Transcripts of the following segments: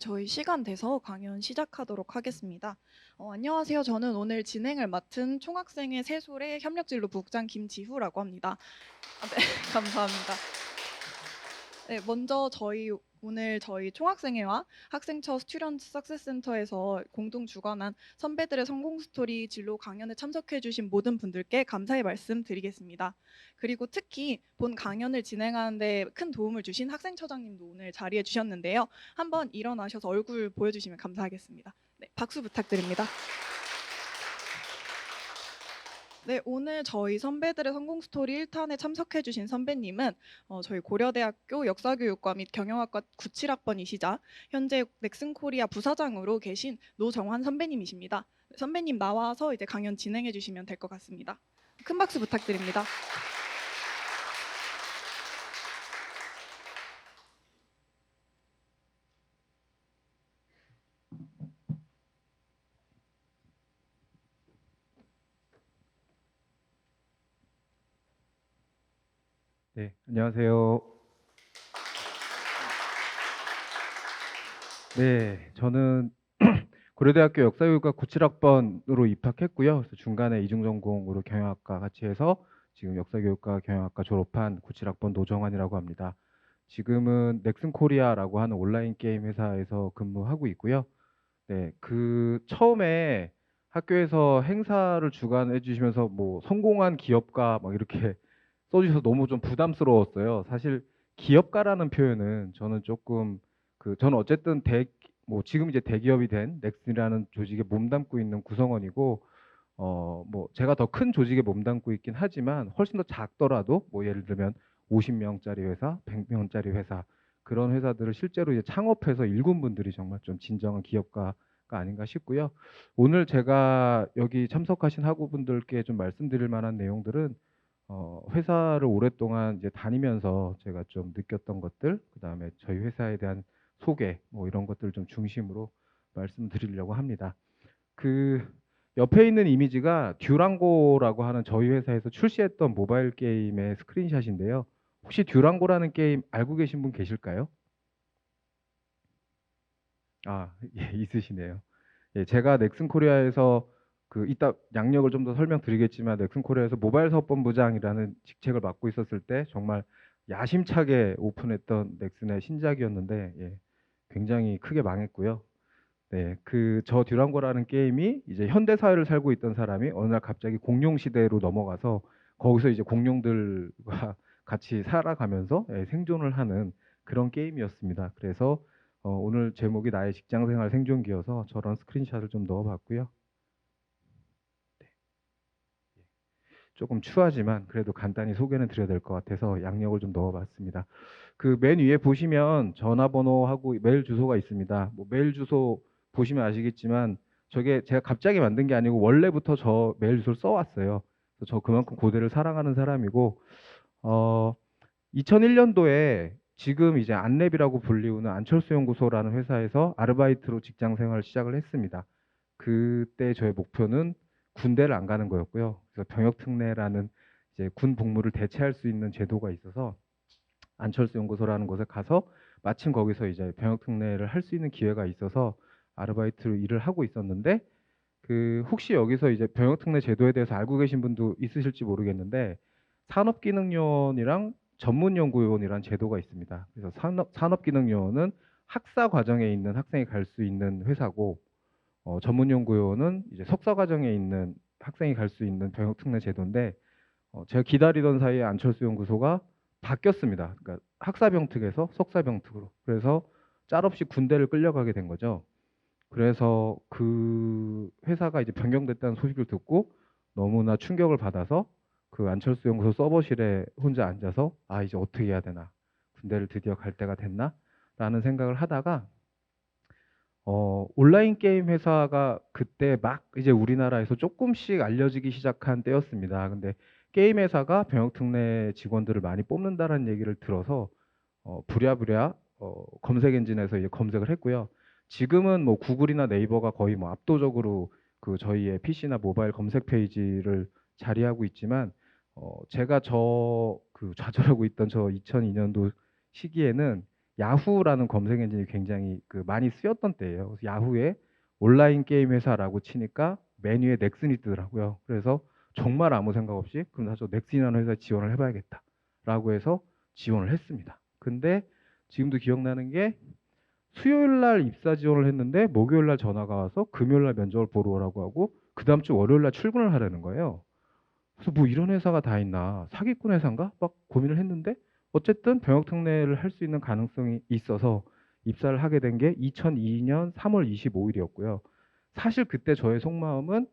저희 시간 돼서 강연 시작하도록 하겠습니다. 안녕하세요. 저는 오늘 진행을 맡은 총학생회 세솔의 협력진로 부국장 김지후라고 합니다. 네, 감사합니다. 네, 먼저 오늘 저희 총학생회와 학생처 스튜던트 석세스 센터에서 공동 주관한 선배들의 성공 스토리 진로 강연에 참석해 주신 모든 분들께 감사의 말씀 드리겠습니다. 그리고 특히 본 강연을 진행하는 데 큰 도움을 주신 학생처장님도 오늘 자리해 주셨는데요. 한번 일어나셔서 얼굴 보여주시면 감사하겠습니다. 네, 박수 부탁드립니다. 네, 오늘 저희 선배들의 성공 스토리 1탄에 참석해 주신 선배님은 저희 고려대학교 역사교육과 및 경영학과 97학번이시자 현재 넥슨코리아 부사장으로 계신 노정환 선배님이십니다. 선배님 나와서 이제 강연 진행해 주시면 될 것 같습니다. 큰 박수 부탁드립니다. 네, 안녕하세요. 네, 저는 고려대학교 역사교육과 97학번으로 입학했고요. 그래서 중간에 이중전공으로 경영학과 같이 해서 지금 역사교육과 경영학과 졸업한 97학번 노정환이라고 합니다. 지금은 넥슨코리아라고 하는 온라인 게임 회사에서 근무하고 있고요. 네, 그 처음에 학교에서 행사를 주관해 주시면서 뭐 성공한 기업가 막 이렇게 써주셔서 너무 좀 부담스러웠어요. 사실 기업가라는 표현은 저는 조금 저는 어쨌든 뭐 지금 이제 대기업이 된 넥슨이라는 조직에 몸담고 있는 구성원이고 뭐 제가 더 큰 조직에 몸담고 있긴 하지만 훨씬 더 작더라도 뭐 예를 들면 50명짜리 회사, 100명짜리 회사 그런 회사들을 실제로 이제 창업해서 일군 분들이 정말 좀 진정한 기업가가 아닌가 싶고요. 오늘 제가 여기 참석하신 학우분들께 좀 말씀드릴 만한 내용들은 회사를 오랫동안 이제 다니면서 제가 좀 느꼈던 것들, 그다음에 저희 회사에 대한 소개, 뭐 이런 것들 좀 중심으로 말씀드리려고 합니다. 그 옆에 있는 이미지가 듀랑고라고 하는 저희 회사에서 출시했던 모바일 게임의 스크린샷인데요. 혹시 듀랑고라는 게임 알고 계신 분 계실까요? 아, 예, 있으시네요. 예, 제가 넥슨 코리아에서 이따 양력을 좀 더 설명드리겠지만 넥슨 코리아에서 모바일 사업본부장이라는 직책을 맡고 있었을 때 정말 야심차게 오픈했던 넥슨의 신작이었는데 예, 굉장히 크게 망했고요. 네, 저 듀랑고라는 게임이 이제 현대 사회를 살고 있던 사람이 어느 날 갑자기 공룡 시대로 넘어가서 거기서 이제 공룡들과 같이 살아가면서 예, 생존을 하는 그런 게임이었습니다. 그래서 오늘 제목이 나의 직장생활 생존기여서 저런 스크린샷을 좀 넣어봤고요. 조금 추하지만 그래도 간단히 소개는 드려야 될 것 같아서 양력을 좀 넣어봤습니다. 그 맨 위에 보시면 전화번호하고 메일 주소가 있습니다. 뭐 메일 주소 보시면 아시겠지만 저게 제가 갑자기 만든 게 아니고 원래부터 저 메일 주소를 써왔어요. 그래서 저 그만큼 고대를 사랑하는 사람이고 2001년도에 지금 이제 안랩이라고 불리우는 안철수 연구소라는 회사에서 아르바이트로 직장 생활을 시작을 했습니다. 그때 저의 목표는 군대를 안 가는 거였고요. 그래서 병역특례라는 이제 군 복무를 대체할 수 있는 제도가 있어서 안철수 연구소라는 곳에 가서 마침 거기서 이제 병역특례를 할 수 있는 기회가 있어서 아르바이트로 일을 하고 있었는데 혹시 여기서 이제 병역특례 제도에 대해서 알고 계신 분도 있으실지 모르겠는데 산업기능요원이랑 전문연구요원이라는 제도가 있습니다. 그래서 산업기능요원은 학사 과정에 있는 학생이 갈 수 있는 회사고 전문연구요원은 이제 석사 과정에 있는 학생이 갈 수 있는 병역특례 제도인데 제가 기다리던 사이에 안철수 연구소가 바뀌었습니다. 그러니까 학사병특에서 석사병특으로. 그래서 짤없이 군대를 끌려가게 된 거죠. 그래서 그 회사가 이제 변경됐다는 소식을 듣고 너무나 충격을 받아서 그 안철수 연구소 서버실에 혼자 앉아서 아, 이제 어떻게 해야 되나. 군대를 드디어 갈 때가 됐나? 라는 생각을 하다가 온라인 게임 회사가 그때 막 이제 우리나라에서 조금씩 알려지기 시작한 때였습니다. 근데 게임 회사가 병역특례 직원들을 많이 뽑는다는 얘기를 들어서 부랴부랴 검색 엔진에서 이제 검색을 했고요. 지금은 뭐 구글이나 네이버가 거의 뭐 압도적으로 저희의 PC나 모바일 검색 페이지를 자리하고 있지만 제가 좌절하고 있던 저 2002년도 시기에는 야후라는 검색 엔진이 굉장히 많이 쓰였던 때예요. 그래서 야후에 온라인 게임 회사라고 치니까 메뉴에 넥슨이 뜨더라고요. 그래서 정말 아무 생각 없이 그럼 나저 넥슨이라는 회사에 지원을 해봐야겠다라고 해서 지원을 했습니다. 근데 지금도 기억나는 게 수요일 날 입사 지원을 했는데 목요일 날 전화가 와서 금요일 날 면접을 보러 오라고 하고 그 다음 주 월요일 날 출근을 하라는 거예요. 그래서 뭐 이런 회사가 다 있나, 사기꾼 회사인가 막 고민을 했는데 어쨌든 병역 특례를 할 수 있는 가능성이 있어서 입사를 하게 된 게 2002년 3월 25일이었고요. 사실 그때 저의 속마음은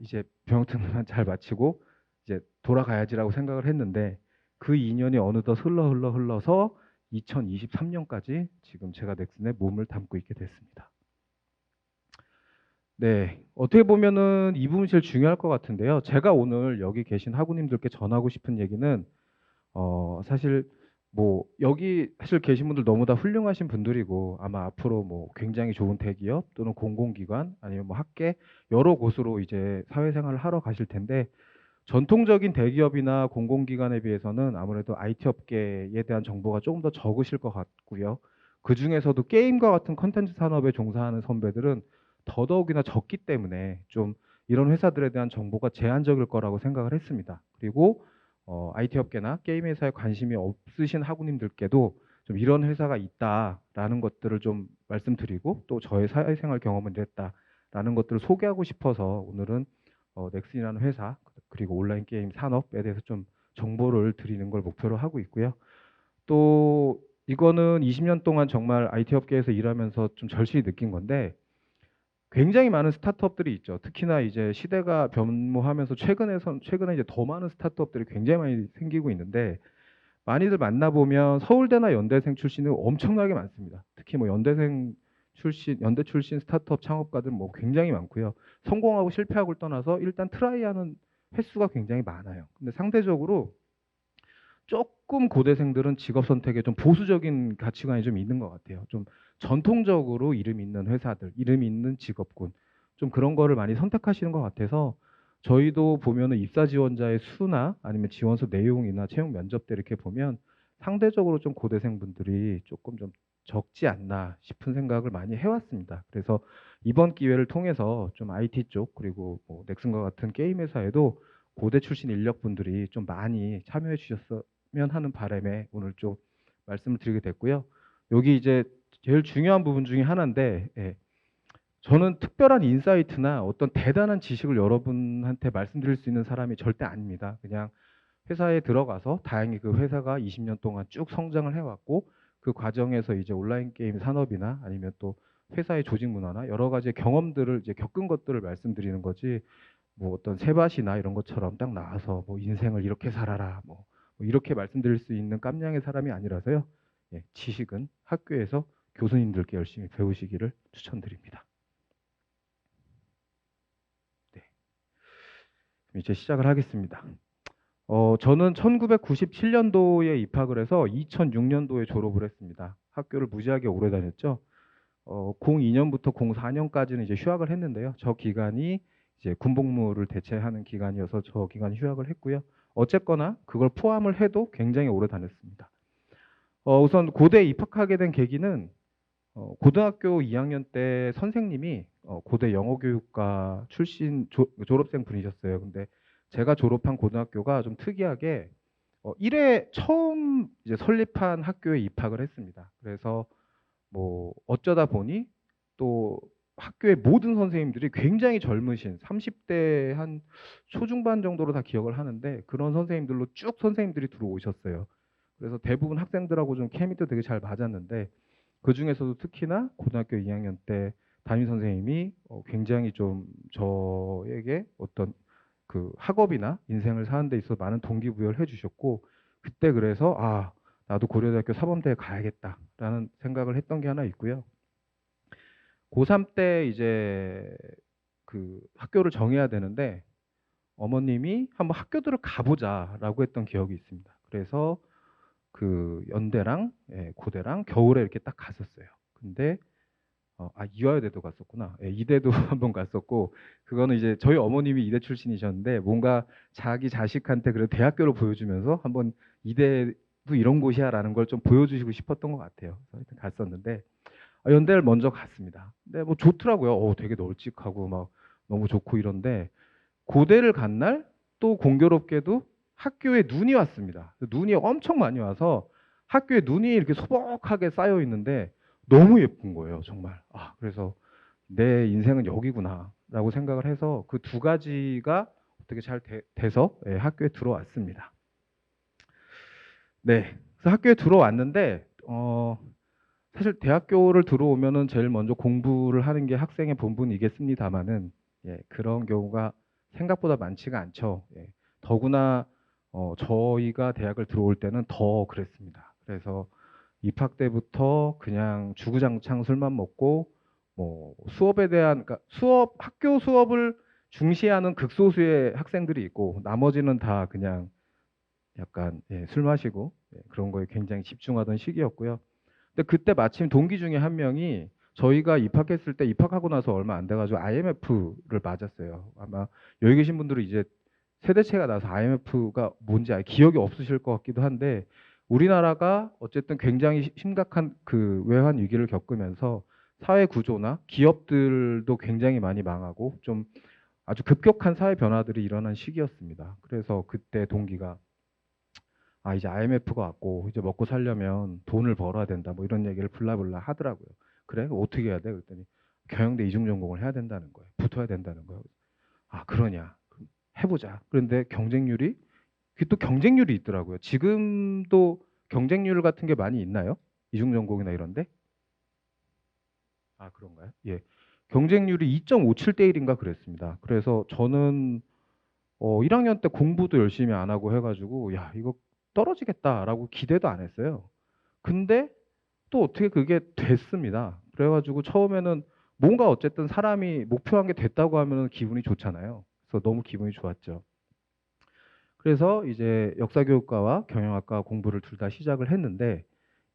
이제 병역 특례만 잘 마치고 이제 돌아가야지라고 생각을 했는데 그 2년이 어느덧 흘러서 2023년까지 지금 제가 넥슨에 몸을 담고 있게 됐습니다. 네, 어떻게 보면은 이 부분이 제일 중요할 것 같은데요. 제가 오늘 여기 계신 학우님들께 전하고 싶은 얘기는 사실 뭐 여기 사실 계신 분들 너무 다 훌륭하신 분들이고 아마 앞으로 뭐 굉장히 좋은 대기업 또는 공공기관 아니면 뭐 학계 여러 곳으로 이제 사회생활을 하러 가실 텐데 전통적인 대기업이나 공공기관에 비해서는 아무래도 IT 업계에 대한 정보가 조금 더 적으실 것 같고요. 그 중에서도 게임과 같은 컨텐츠 산업에 종사하는 선배들은 더더욱이나 적기 때문에 좀 이런 회사들에 대한 정보가 제한적일 거라고 생각을 했습니다. 그리고 IT 업계나 게임 회사에 관심이 없으신 학우님들께도 좀 이런 회사가 있다라는 것들을 좀 말씀드리고 또 저의 사회생활 경험은 이랬다라는 것들을 소개하고 싶어서 오늘은 넥슨이라는 회사 그리고 온라인 게임 산업에 대해서 좀 정보를 드리는 걸 목표로 하고 있고요. 또 이거는 20년 동안 정말 IT 업계에서 일하면서 좀 절실히 느낀 건데 굉장히 많은 스타트업들이 있죠. 특히나 이제 시대가 변모하면서 최근에 이제 더 많은 스타트업들이 굉장히 많이 생기고 있는데 많이들 만나보면 서울대나 연대생 출신이 엄청나게 많습니다. 특히 뭐 연대 출신 스타트업 창업가들 뭐 굉장히 많고요. 성공하고 실패하고를 떠나서 일단 트라이하는 횟수가 굉장히 많아요. 근데 상대적으로 조금 고대생들은 직업 선택에 좀 보수적인 가치관이 좀 있는 것 같아요. 좀 전통적으로 이름 있는 회사들, 이름 있는 직업군, 좀 그런 거를 많이 선택하시는 것 같아서 저희도 보면은 입사 지원자의 수나 아니면 지원서 내용이나 채용 면접 때 이렇게 보면 상대적으로 좀 고대생분들이 조금 좀 적지 않나 싶은 생각을 많이 해왔습니다. 그래서 이번 기회를 통해서 좀 IT 쪽 그리고 뭐 넥슨과 같은 게임 회사에도 고대 출신 인력분들이 좀 많이 참여해 주셨으면 하는 바람에 오늘 좀 말씀을 드리게 됐고요. 여기 이제 제일 중요한 부분 중에 하나인데 저는 특별한 인사이트나 어떤 대단한 지식을 여러분한테 말씀드릴 수 있는 사람이 절대 아닙니다. 그냥 회사에 들어가서 다행히 그 회사가 20년 동안 쭉 성장을 해왔고 그 과정에서 이제 온라인 게임 산업이나 아니면 또 회사의 조직 문화나 여러 가지 경험들을 이제 겪은 것들을 말씀드리는 거지 뭐 어떤 세밭이나 이런 것처럼 딱 나와서 뭐 인생을 이렇게 살아라 뭐 이렇게 말씀드릴 수 있는 깜냥의 사람이 아니라서요. 지식은 학교에서 교수님들께 열심히 배우시기를 추천드립니다. 네, 그럼 이제 시작을 하겠습니다. 저는 1997년도에 입학을 해서 2006년도에 졸업을 했습니다. 학교를 무지하게 오래 다녔죠. 02년부터 04년까지는 이제 휴학을 했는데요. 저 기간이 이제 군복무를 대체하는 기간이어서 저 기간 휴학을 했고요. 어쨌거나 그걸 포함을 해도 굉장히 오래 다녔습니다. 우선 고대에 입학하게 된 계기는 고등학교 2학년 때 선생님이 고대 영어교육과 출신 졸업생 분이셨어요. 근데 제가 졸업한 고등학교가 좀 특이하게 1회 처음 이제 설립한 학교에 입학을 했습니다. 그래서 뭐 어쩌다 보니 또 학교의 모든 선생님들이 굉장히 젊으신 30대 한 초중반 정도로 다 기억을 하는데 그런 선생님들로 쭉 선생님들이 들어오셨어요. 그래서 대부분 학생들하고 좀 케미도 되게 잘 맞았는데 그 중에서도 특히나 고등학교 2학년 때 담임 선생님이 굉장히 좀 저에게 어떤 그 학업이나 인생을 사는 데 있어서 많은 동기부여를 해주셨고 그때 그래서 나도 고려대학교 사범대에 가야겠다라는 생각을 했던 게 하나 있고요. 고3 때 이제 그 학교를 정해야 되는데 어머님이 한번 학교들을 가보자라고 했던 기억이 있습니다. 그래서 그 연대랑 고대랑 겨울에 이렇게 딱 갔었어요. 근데 이화여대도 갔었구나. 이대도 한번 갔었고 그거는 이제 저희 어머님이 이대 출신이셨는데 뭔가 자기 자식한테 그래도 대학교를 보여주면서 한번 이대는 이런 곳이야라는 걸 좀 보여주시고 싶었던 것 같아요. 그래서 하여튼 갔었는데 연대를 먼저 갔습니다. 근데 뭐 좋더라고요. 되게 널찍하고 막 너무 좋고 이런데 고대를 간 날 또 공교롭게도 학교에 눈이 왔습니다. 눈이 엄청 많이 와서 학교에 눈이 이렇게 소복하게 쌓여 있는데 너무 예쁜 거예요, 정말. 그래서 내 인생은 여기구나라고 생각을 해서 그 두 가지가 어떻게 잘 돼서 학교에 들어왔습니다. 네, 그래서 학교에 들어왔는데 사실 대학교를 들어오면은 제일 먼저 공부를 하는 게 학생의 본분이겠습니다만은 그런 경우가 생각보다 많지가 않죠. 더구나 저희가 대학을 들어올 때는 더 그랬습니다. 그래서 입학 때부터 그냥 주구장창 술만 먹고 뭐 수업에 대한 그러니까 학교 수업을 중시하는 극소수의 학생들이 있고 나머지는 다 그냥 약간 술 마시고 그런 거에 굉장히 집중하던 시기였고요. 근데 그때 마침 동기 중에 한 명이 저희가 입학했을 때 입학하고 나서 얼마 안 돼가지고 IMF를 맞았어요. 아마 여기 계신 분들은 이제 세대체가 나서 IMF가 뭔지 기억이 없으실 것 같기도 한데 우리나라가 어쨌든 굉장히 심각한 그 외환 위기를 겪으면서 사회 구조나 기업들도 굉장히 많이 망하고 좀 아주 급격한 사회 변화들이 일어난 시기였습니다. 그래서 그때 동기가 이제 IMF가 왔고 이제 먹고 살려면 돈을 벌어야 된다 뭐 이런 얘기를 블라블라 하더라고요. 그래? 어떻게 해야 돼? 그랬더니 경영대 이중전공을 해야 된다는 거예요. 붙어야 된다는 거예요. 그러냐? 그럼 해보자. 그런데 경쟁률이 그게 또 경쟁률이 있더라고요. 지금도 경쟁률 같은 게 많이 있나요? 이중전공이나 이런데? 그런가요? 예. 경쟁률이 2.57대 1인가 그랬습니다. 그래서 저는 1학년 때 공부도 열심히 안 하고 해가지고 야 이거 떨어지겠다라고 기대도 안 했어요. 근데 또 어떻게 그게 됐습니다. 그래가지고 처음에는 뭔가 어쨌든 사람이 목표한 게 됐다고 하면 기분이 좋잖아요. 그래서 너무 기분이 좋았죠. 그래서 이제 역사교육과와 경영학과 공부를 둘 다 시작을 했는데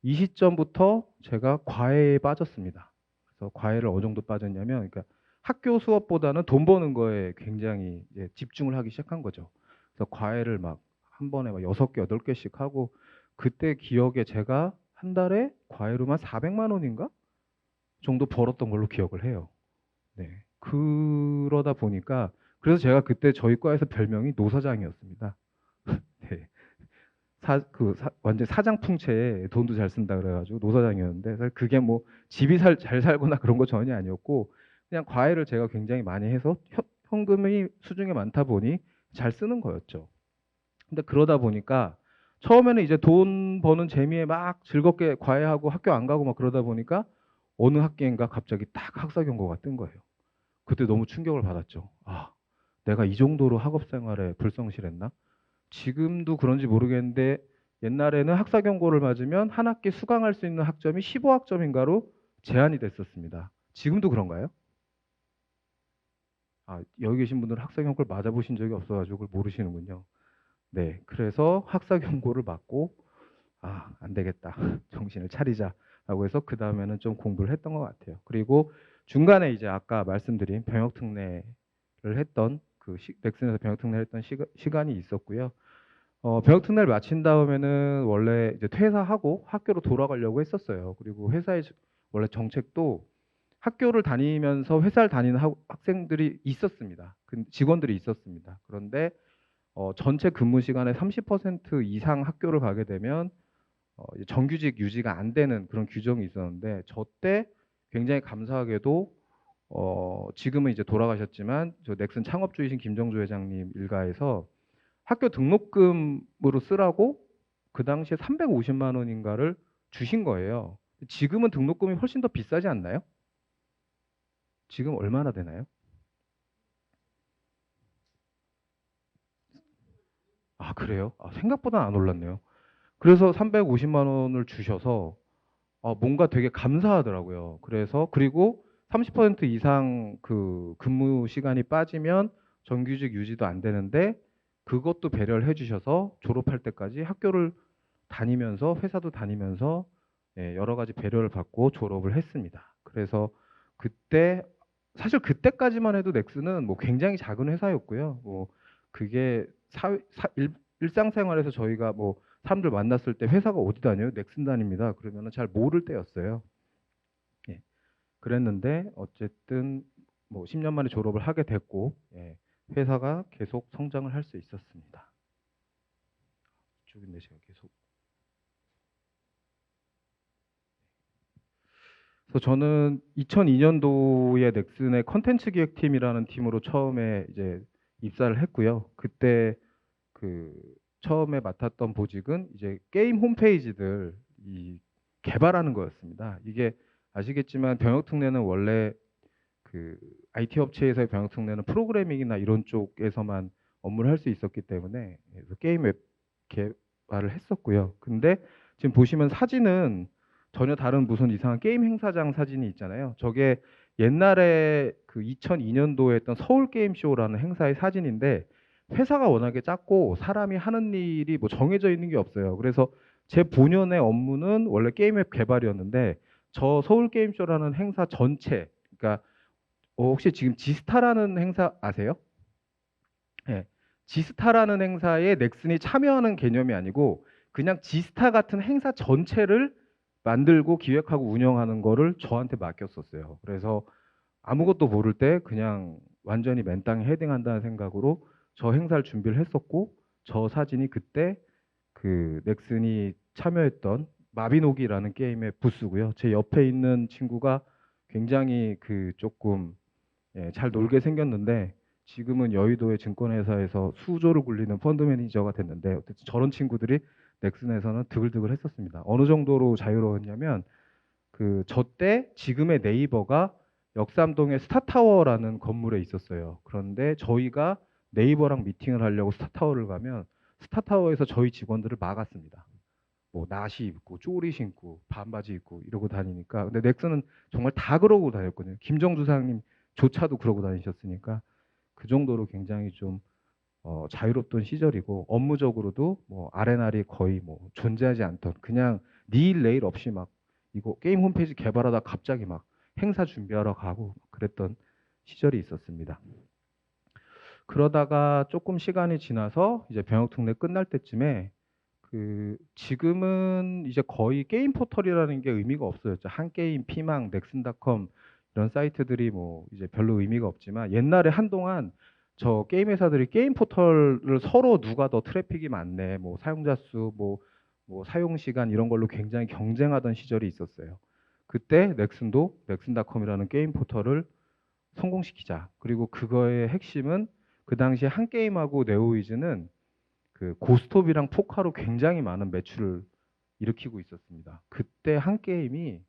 이 시점부터 제가 과외에 빠졌습니다. 그래서 과외를 어느 정도 빠졌냐면 그러니까 학교 수업보다는 돈 버는 거에 굉장히 이제 집중을 하기 시작한 거죠. 그래서 과외를 막 한 번에 막 6개, 8개씩 하고 그때 기억에 제가 한 달에 과외로만 400만 원인가 정도 벌었던 걸로 기억을 해요. 네. 그러다 보니까 그래서 제가 그때 저희 과에서 별명이 노사장이었습니다. 네. 완전 사장풍채에 돈도 잘 쓴다 그래가지고 노사장이었는데 사실 그게 뭐 집이 잘 살거나 그런 거 전혀 아니었고 그냥 과외를 제가 굉장히 많이 해서 현금이 수중에 많다 보니 잘 쓰는 거였죠. 근데 그러다 보니까 처음에는 이제 돈 버는 재미에 막 즐겁게 과외하고 학교 안 가고 막 그러다 보니까 어느 학기인가 갑자기 딱 학사 경고가 뜬 거예요. 그때 너무 충격을 받았죠. 내가 이 정도로 학업 생활에 불성실했나? 지금도 그런지 모르겠는데 옛날에는 학사 경고를 맞으면 한 학기 수강할 수 있는 학점이 15학점인가로 제한이 됐었습니다. 지금도 그런가요? 여기 계신 분들은 학사 경고를 맞아보신 적이 없어가지고 그걸 모르시는군요. 네, 그래서 학사 경고를 맞고 안 되겠다. 정신을 차리자라고 해서 그 다음에는 좀 공부를 했던 것 같아요. 그리고 중간에 이제 아까 말씀드린 병역 특례를 했던 넥슨에서 병역 특례를 했던 시간이 있었고요. 병역 특례를 마친 다음에는 원래 이제 퇴사하고 학교로 돌아가려고 했었어요. 그리고 회사의 원래 정책도 학교를 다니면서 회사를 다니는 학생들이 있었습니다. 직원들이 있었습니다. 그런데 전체 근무 시간의 30% 이상 학교를 가게 되면 이제 정규직 유지가 안 되는 그런 규정이 있었는데 저 때 굉장히 감사하게도 지금은 이제 돌아가셨지만 저 넥슨 창업주이신 김정주 회장님 일가에서 학교 등록금으로 쓰라고 그 당시에 350만 원인가를 주신 거예요. 지금은 등록금이 훨씬 더 비싸지 않나요? 지금 얼마나 되나요? 그래요? 생각보다 안 올랐네요. 그래서 350만 원을 주셔서 뭔가 되게 감사하더라고요. 그리고 30% 이상 그 근무 시간이 빠지면 정규직 유지도 안 되는데 그것도 배려를 해주셔서 졸업할 때까지 학교를 다니면서 회사도 다니면서 여러 가지 배려를 받고 졸업을 했습니다. 그래서 그때 사실 그때까지만 해도 넥슨은 뭐 굉장히 작은 회사였고요. 뭐 그게 일상생활에서 저희가 뭐 사람들 만났을 때 회사가 어디 다녀요? 넥슨 다닙니다. 그러면은 잘 모를 때였어요. 예. 그랬는데 어쨌든 뭐 10년 만에 졸업을 하게 됐고, 예. 회사가 계속 성장을 할 수 있었습니다. 이쪽인데 제가 계속. 그래서 저는 2002년도에 넥슨의 컨텐츠 기획팀이라는 팀으로 처음에 이제 입사를 했고요. 그때 그 처음에 맡았던 보직은 이제 게임 홈페이지들 이 개발하는 거였습니다. 이게 아시겠지만 병역특례는 원래 그 IT 업체에서의 병역특례는 프로그래밍이나 이런 쪽에서만 업무를 할 수 있었기 때문에 그래서 게임 웹 개발을 했었고요. 근데 지금 보시면 사진은 전혀 다른 무슨 이상한 게임 행사장 사진이 있잖아요. 저게 옛날에 그 2002년도에 했던 서울 게임 쇼라는 행사의 사진인데 회사가 워낙에 작고 사람이 하는 일이 뭐 정해져 있는 게 없어요. 그래서 제 본연의 업무는 원래 게임 앱 개발이었는데 저 서울 게임 쇼라는 행사 전체, 그러니까 혹시 지금 지스타라는 행사 아세요? 예. 지스타라는 행사에 넥슨이 참여하는 개념이 아니고 그냥 지스타 같은 행사 전체를 만들고 기획하고 운영하는 거를 저한테 맡겼었어요. 그래서 아무것도 모를 때 그냥 완전히 맨땅에 헤딩한다는 생각으로 저 행사를 준비를 했었고, 저 사진이 그때 그 넥슨이 참여했던 마비노기라는 게임의 부스고요. 제 옆에 있는 친구가 굉장히 그 조금 잘 놀게 생겼는데 지금은 여의도의 증권회사에서 수조를 굴리는 펀드 매니저가 됐는데, 어쨌든 저런 친구들이 넥슨에서는 드글드글 했었습니다. 어느 정도로 자유로웠냐면 그 저 때 지금의 네이버가 역삼동의 스타타워라는 건물에 있었어요. 그런데 저희가 네이버랑 미팅을 하려고 스타타워를 가면 스타타워에서 저희 직원들을 막았습니다. 뭐 나시 입고 쪼리 신고 반바지 입고 이러고 다니니까. 근데 넥슨은 정말 다 그러고 다녔거든요. 김정주 사장님조차도 그러고 다니셨으니까 그 정도로 굉장히 좀 자유롭던 시절이고, 업무적으로도 뭐 R&R이 거의 뭐 존재하지 않던, 그냥 니일 내일 없이 막 이거 게임 홈페이지 개발하다 갑자기 막 행사 준비하러 가고 그랬던 시절이 있었습니다. 그러다가 조금 시간이 지나서 이제 병역특례 끝날 때쯤에 그 지금은 이제 거의 게임 포털이라는 게 의미가 없어요. 한게임, 피망, 넥슨닷컴 이런 사이트들이 뭐 이제 별로 의미가 없지만, 옛날에 한동안 저 게임 회사들이 게임 포털을 서로 누가 더 트래픽이 많네, 뭐 사용자 수, 뭐 사용 시간 이런 걸로 굉장히 경쟁하던 시절이 있었어요. 그때 넥슨도 넥슨닷컴이라는 게임 포털을 성공시키자. 그리고 그거의 핵심은 그 당시에 한게임하고 네오위즈는 그 고스톱이랑 포카로 굉장히 많은 매출을 일으키고 있었습니다. 그때 한 게임이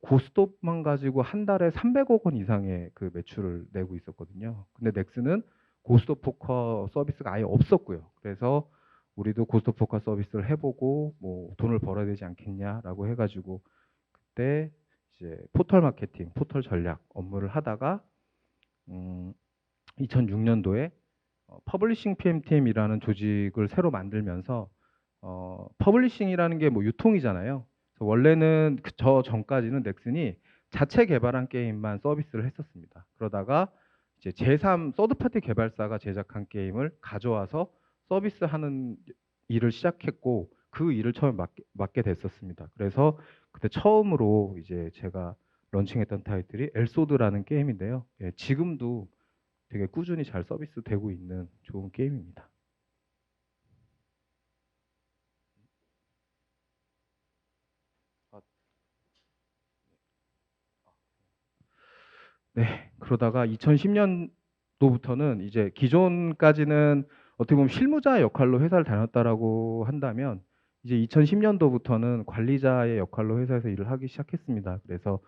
고스톱만 가지고 한 달에 300억 원 이상의 그 매출을 내고 있었거든요. 근데 넥슨은 고스톱 포커 서비스가 아예 없었고요. 그래서 우리도 고스톱 포커 서비스를 해보고 뭐 돈을 벌어야 되지 않겠냐라고 해가지고 그때 이제 포털 마케팅, 포털 전략 업무를 하다가 2006년도에 퍼블리싱 PM팀이라는 조직을 새로 만들면서 퍼블리싱이라는 게 뭐 유통이잖아요. 그래서 원래는 저 전까지는 넥슨이 자체 개발한 게임만 서비스를 했었습니다. 그러다가 이제 제3 서드파티 개발사가 제작한 게임을 가져와서 서비스하는 일을 시작했고, 그 일을 처음 맡게 됐었습니다. 그래서 그때 처음으로 이제 제가 런칭했던 타이틀이 엘소드라는 게임인데요. 예, 지금도 되게 꾸준히 잘 서비스되고 있는 좋은 게임입니다. 네, 그러다가 2010년도부터는 이제 기존까지는 어떻게 보면 실무자 역할로 회사를 다녔다라고 한다면, 이제 2010년도부터는 관리자의 역할로 회사에서 일을 하기 시작했습니다. 그래서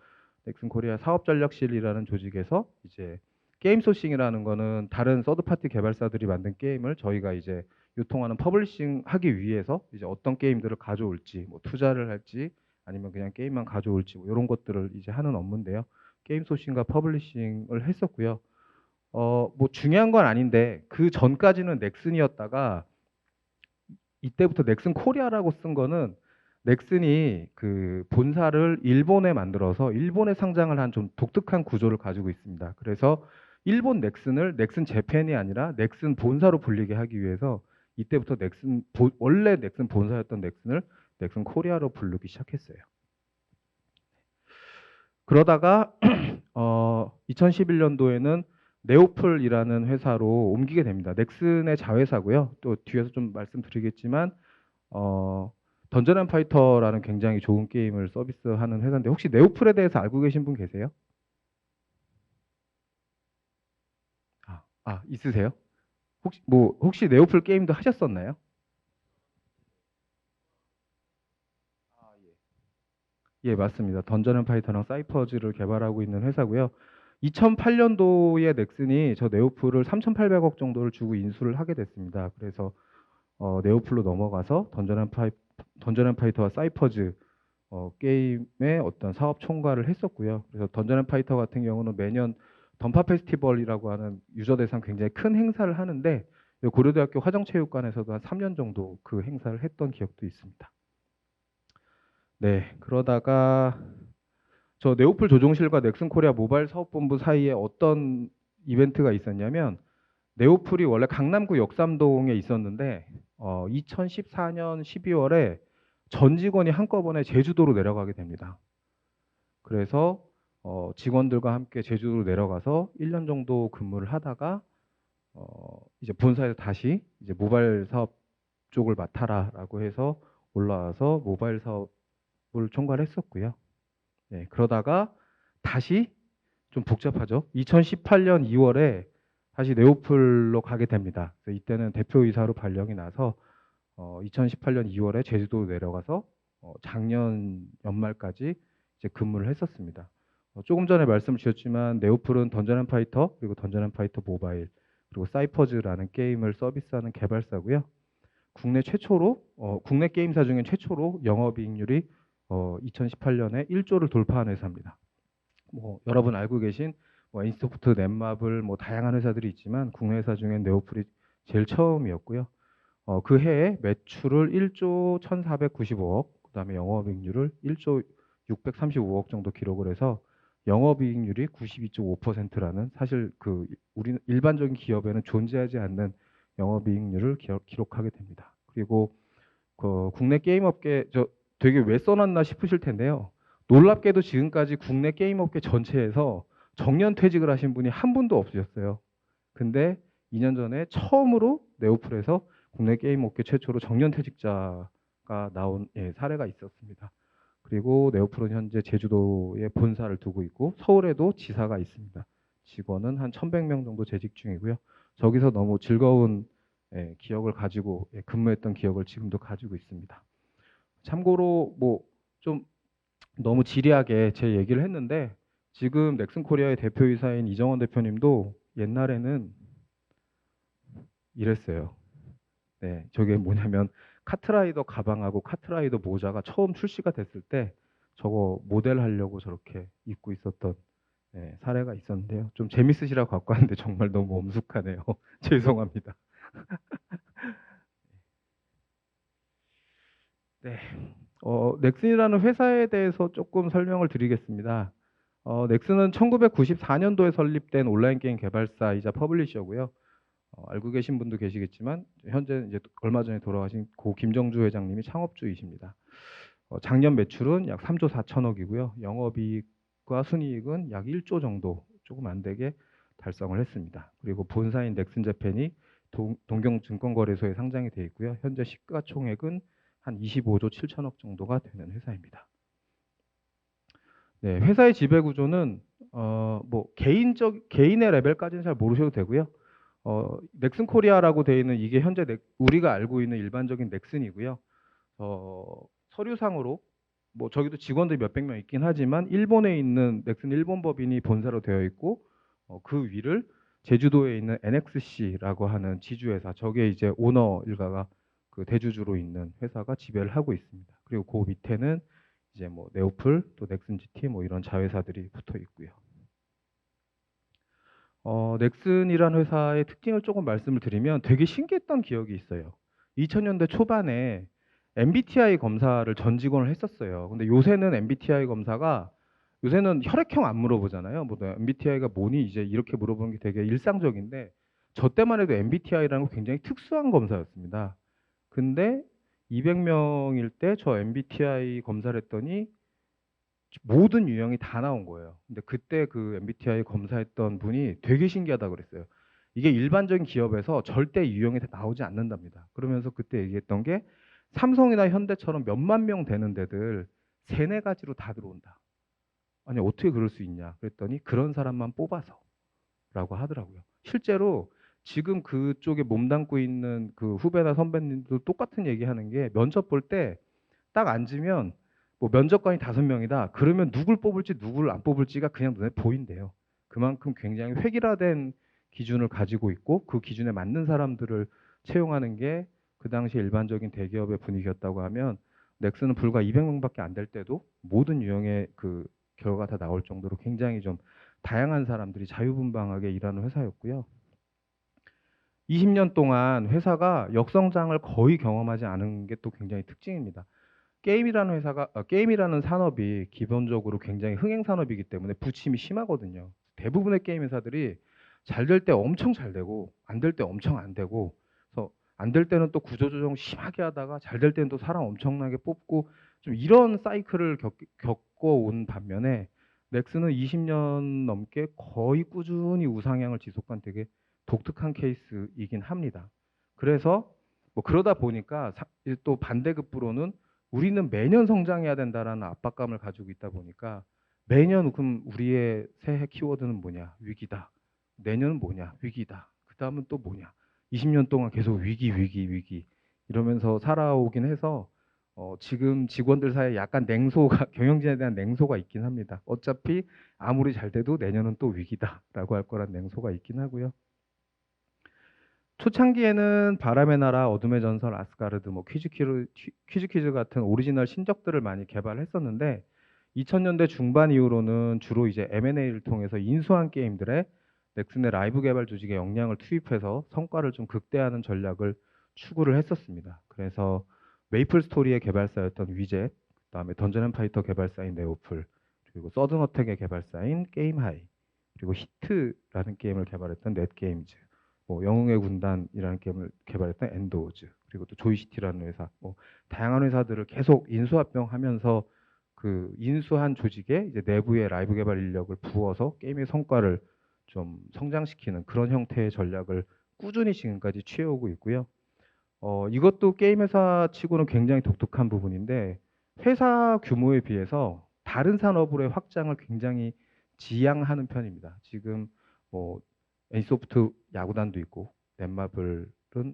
넥슨 코리아 사업전략실이라는 조직에서 이제 게임 소싱이라는 거는 다른 서드파티 개발사들이 만든 게임을 저희가 이제 유통하는 퍼블리싱 하기 위해서 이제 어떤 게임들을 가져올지, 뭐 투자를 할지 아니면 그냥 게임만 가져올지 뭐 이런 것들을 이제 하는 업무인데요. 게임 소싱과 퍼블리싱을 했었고요. 뭐 중요한 건 아닌데 그 전까지는 넥슨이었다가 이때부터 넥슨 코리아라고 쓴 거는 넥슨이 그 본사를 일본에 만들어서 일본에 상장을 한 좀 독특한 구조를 가지고 있습니다. 그래서 일본 넥슨을 넥슨 재팬이 아니라 넥슨 본사로 불리게 하기 위해서 이때부터 원래 넥슨 본사였던 넥슨을 넥슨 코리아로 부르기 시작했어요. 그러다가 2011년도에는 네오플이라는 회사로 옮기게 됩니다. 넥슨의 자회사고요. 또 뒤에서 좀 말씀드리겠지만 던전 앤 파이터라는 굉장히 좋은 게임을 서비스하는 회사인데 혹시 네오플에 대해서 알고 계신 분 계세요? 있으세요? 혹시 네오플 게임도 하셨었나요? 예, 맞습니다. 던전 앤 파이터랑 사이퍼즈를 개발하고 있는 회사고요. 2008년도에 넥슨이 저 네오플을 3,800억 정도를 주고 인수를 하게 됐습니다. 그래서 네오플로 넘어가서 던전 앤 파이터와 사이퍼즈 게임의 어떤 사업 총괄을 했었고요. 그래서 던전 앤 파이터 같은 경우는 매년 던파 페스티벌이라고 하는 유저 대상 굉장히 큰 행사를 하는데 고려대학교 화정체육관에서도 한 3년 정도 그 행사를 했던 기억도 있습니다. 네, 그러다가 저 네오플 조종실과 넥슨 코리아 모바일 사업본부 사이에 어떤 이벤트가 있었냐면 네오플이 원래 강남구 역삼동에 있었는데 2014년 12월에 전 직원이 한꺼번에 제주도로 내려가게 됩니다. 그래서 직원들과 함께 제주도로 내려가서 1년 정도 근무를 하다가 이제 본사에서 다시 이제 모바일 사업 쪽을 맡아라라고 해서 올라와서 모바일 사업을 총괄했었고요. 네, 그러다가 다시 좀 복잡하죠. 2018년 2월에 다시 네오플로 가게 됩니다. 그래서 이때는 대표이사로 발령이 나서 2018년 2월에 제주도로 내려가서 작년 연말까지 이제 근무를 했었습니다. 조금 전에 말씀 주셨지만 네오플은 던전 앤 파이터 그리고 던전 앤 파이터 모바일 그리고 사이퍼즈라는 게임을 서비스하는 개발사고요. 국내 최초로 국내 게임사 중에 최초로 영업이익률이 2018년에 1조를 돌파한 회사입니다. 뭐 여러분 알고 계신 뭐 인스토프트, 넷마블 뭐 다양한 회사들이 있지만 국내 회사 중에 네오플이 제일 처음이었고요. 그 해에 매출을 1조 1,495억, 그다음에 영업이익률을 1조 635억 정도 기록을 해서 영업이익률이 92.5%라는 사실 그 우리 일반적인 기업에는 존재하지 않는 영업이익률을 기록하게 됩니다. 그리고 그 국내 게임 업계 저 되게 왜 써놨나 싶으실 텐데요. 놀랍게도 지금까지 국내 게임 업계 전체에서 정년 퇴직을 하신 분이 한 분도 없으셨어요. 근데 2년 전에 처음으로 네오플에서 국내 게임 업계 최초로 정년 퇴직자가 나온 사례가 있었습니다. 그리고 네오플은 현재 제주도에 본사를 두고 있고 서울에도 지사가 있습니다. 직원은 한 1,100명 정도 재직 중이고요. 저기서 너무 즐거운 기억을 가지고 근무했던 기억을 지금도 가지고 있습니다. 참고로 뭐 좀 너무 지리하게 제 얘기를 했는데 지금 넥슨 코리아의 대표이사인 이정원 대표님도 옛날에는 이랬어요. 네, 저게 뭐냐면 카트라이더 가방하고 카트라이더 모자가 처음 출시가 됐을 때 저거 모델 하려고 저렇게 입고 있었던 사례가 있었는데요. 좀 재밌으시라고 갖고 왔는데 정말 너무 엄숙하네요. 죄송합니다. 네, 넥슨이라는 회사에 대해서 조금 설명을 드리겠습니다. 넥슨은 1994년도에 설립된 온라인 게임 개발사이자 퍼블리셔고요. 알고 계신 분도 계시겠지만 현재 이제 얼마 전에 돌아가신 고 김정주 회장님이 창업주이십니다. 작년 매출은 약 3조 4천억이고요. 영업이익과 순이익은 약 1조 정도 조금 안 되게 달성을 했습니다. 그리고 본사인 넥슨재팬이 동경증권거래소에 상장이 되어 있고요. 현재 시가총액은 한 25조 7천억 정도가 되는 회사입니다. 네, 회사의 지배 구조는 뭐 개인의 레벨까지는 잘 모르셔도 되고요. 넥슨 코리아라고 되어 있는 이게 현재 우리가 알고 있는 일반적인 넥슨이고요. 서류상으로 뭐 저기도 직원들이 몇백 명 있긴 하지만 일본에 있는 넥슨 일본 법인이 본사로 되어 있고 그 위를 제주도에 있는 NXC라고 하는 지주회사 저게 이제 오너 일가가 그 대주주로 있는 회사가 지배를 하고 있습니다. 그리고 그 밑에는 이제 뭐 네오플 또 넥슨 GT 뭐 이런 자회사들이 붙어 있고요. 넥슨이라는 회사의 특징을 조금 말씀을 드리면 되게 신기했던 기억이 있어요. 2000년대 초반에 MBTI 검사를 전 직원을 했었어요. 근데 요새는 MBTI 검사가 요새는 혈액형 안 물어보잖아요. 뭐 MBTI가 뭐니 이제 이렇게 물어보는 게 되게 일상적인데 저 때만 해도 MBTI라는 거 굉장히 특수한 검사였습니다. 근데 200명일 때 저 MBTI 검사를 했더니 모든 유형이 다 나온 거예요. 근데 그때 그 MBTI 검사했던 분이 되게 신기하다 그랬어요. 이게 일반적인 기업에서 절대 유형이 다 나오지 않는답니다. 그러면서 그때 얘기했던 게 삼성이나 현대처럼 몇만 명 되는 데들 세네 가지로 다 들어온다. 아니 어떻게 그럴 수 있냐 그랬더니 그런 사람만 뽑아서 라고 하더라고요. 실제로 지금 그쪽에 몸담고 있는 그 후배나 선배님도 똑같은 얘기하는 게 면접 볼 때 딱 앉으면 뭐 면접관이 5명이다. 그러면 누굴 뽑을지 누굴 안 뽑을지가 그냥 눈에 보인대요. 그만큼 굉장히 획일화된 기준을 가지고 있고 그 기준에 맞는 사람들을 채용하는 게 그 당시 일반적인 대기업의 분위기였다고 하면 넥슨은 불과 200명밖에 안 될 때도 모든 유형의 그 결과가 다 나올 정도로 굉장히 좀 다양한 사람들이 자유분방하게 일하는 회사였고요. 20년 동안 회사가 역성장을 거의 경험하지 않은 게 또 굉장히 특징입니다. 게임이라는 산업이 기본적으로 굉장히 흥행 산업이기 때문에 부침이 심하거든요. 대부분의 게임 회사들이 잘 될 때 엄청 잘 되고 안 될 때 엄청 안 되고, 그래서 안 될 때는 또 구조조정 심하게 하다가 잘 될 때는 또 사람 엄청나게 뽑고 좀 이런 사이클을 겪어온 반면에 넥슨은 20년 넘게 거의 꾸준히 우상향을 지속한 되게 독특한 케이스이긴 합니다. 그래서 뭐 그러다 보니까 또 반대급부로는 우리는 매년 성장해야 된다라는 압박감을 가지고 있다 보니까 매년 그럼 우리의 새해 키워드는 뭐냐? 위기다. 내년은 뭐냐? 위기다. 그 다음은 또 뭐냐? 20년 동안 계속 위기, 위기, 위기 이러면서 살아오긴 해서 지금 직원들 사이에 약간 냉소가 경영진에 대한 냉소가 있긴 합니다. 어차피 아무리 잘 돼도 내년은 또 위기다라고 할 거란 냉소가 있긴 하고요. 초창기에는 바람의 나라, 어둠의 전설, 아스가르드, 뭐 퀴즈 같은 오리지널 신작들을 많이 개발했었는데 2000년대 중반 이후로는 주로 이제 M&A를 통해서 인수한 게임들에 넥슨의 라이브 개발 조직에 역량을 투입해서 성과를 좀 극대화하는 전략을 추구를 했었습니다. 그래서 메이플 스토리의 개발사였던 위젯, 그다음에 던전 앤 파이터 개발사인 네오플, 그리고 서든 어택의 개발사인 게임하이, 그리고 히트라는 게임을 개발했던 넷게임즈, 뭐 영웅의 군단이라는 게임을 개발했던 엔도우즈, 그리고 또 조이시티라는 회사, 뭐 다양한 회사들을 계속 인수합병하면서 그 인수한 조직에 이제 내부의 라이브 개발 인력을 부어서 게임의 성과를 좀 성장시키는 그런 형태의 전략을 꾸준히 지금까지 취해오고 있고요. 이것도 게임 회사 치고는 굉장히 독특한 부분인데 회사 규모에 비해서 다른 산업으로의 확장을 굉장히 지향하는 편입니다. 지금 뭐 NC소프트 야구단도 있고 넷마블은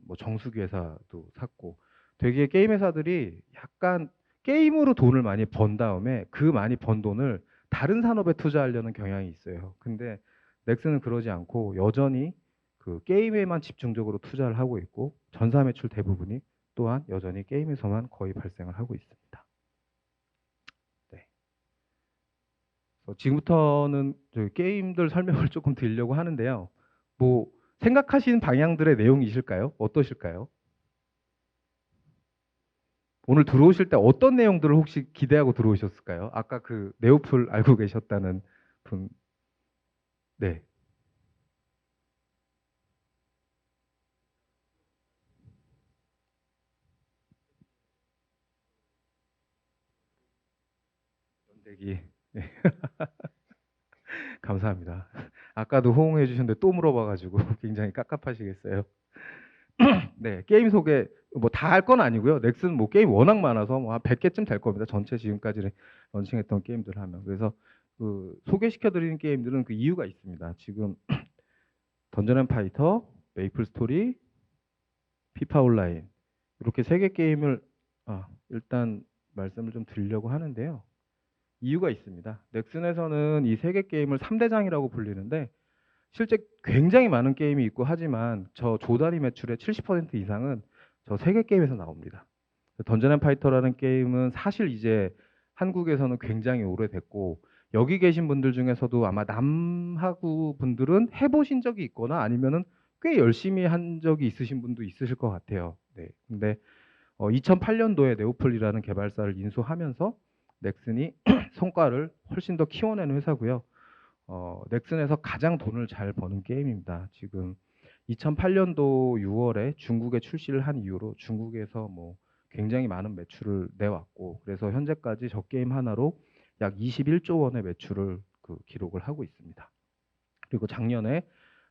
뭐 정수기 회사도 샀고 되게 게임 회사들이 약간 게임으로 돈을 많이 번 다음에 그 많이 번 돈을 다른 산업에 투자하려는 경향이 있어요. 근데 넥슨은 그러지 않고 여전히 그 게임에만 집중적으로 투자를 하고 있고 전사 매출 대부분이 또한 여전히 게임에서만 거의 발생을 하고 있습니다. 네. 그래서 지금부터는 저희 게임들 설명을 조금 드리려고 하는데요. 뭐 생각하시는 방향들의 내용이실까요? 어떠실까요? 오늘 들어오실 때 어떤 내용들을 혹시 기대하고 들어오셨을까요? 아까 그 네오플 알고 계셨다는 분, 네. 연대기. 네. 감사합니다. 아까도 호응해 주셨는데 또 물어봐가지고 굉장히 깝깝하시겠어요. 네, 게임 소개 뭐 다 할 건 아니고요. 넥슨 뭐 게임 워낙 많아서 뭐 한 100개쯤 될 겁니다. 전체 지금까지 런칭했던 게임들 하면. 그래서 그 소개시켜 드리는 게임들은 그 이유가 있습니다. 지금 던전 앤 파이터, 메이플 스토리, 피파 온라인 이렇게 3개 게임을 일단 말씀을 좀 드리려고 하는데요. 이유가 있습니다. 넥슨에서는 이 3개 게임을 3대장이라고 불리는데 실제 굉장히 많은 게임이 있고 하지만 저 조다리 매출의 70% 이상은 저 3개 게임에서 나옵니다. 던전 앤 파이터라는 게임은 사실 이제 한국에서는 굉장히 오래됐고 여기 계신 분들 중에서도 아마 남하구 분들은 해보신 적이 있거나 아니면은 꽤 열심히 한 적이 있으신 분도 있으실 것 같아요. 네. 근데 2008년도에 네오플이라는 개발사를 인수하면서 넥슨이 성과를 훨씬 더 키워내는 회사고요. 넥슨에서 가장 돈을 잘 버는 게임입니다. 지금 2008년도 6월에 중국에 출시를 한 이후로 중국에서 뭐 굉장히 많은 매출을 내왔고, 그래서 현재까지 저 게임 하나로 약 21조 원의 매출을 기록을 하고 있습니다. 그리고 작년에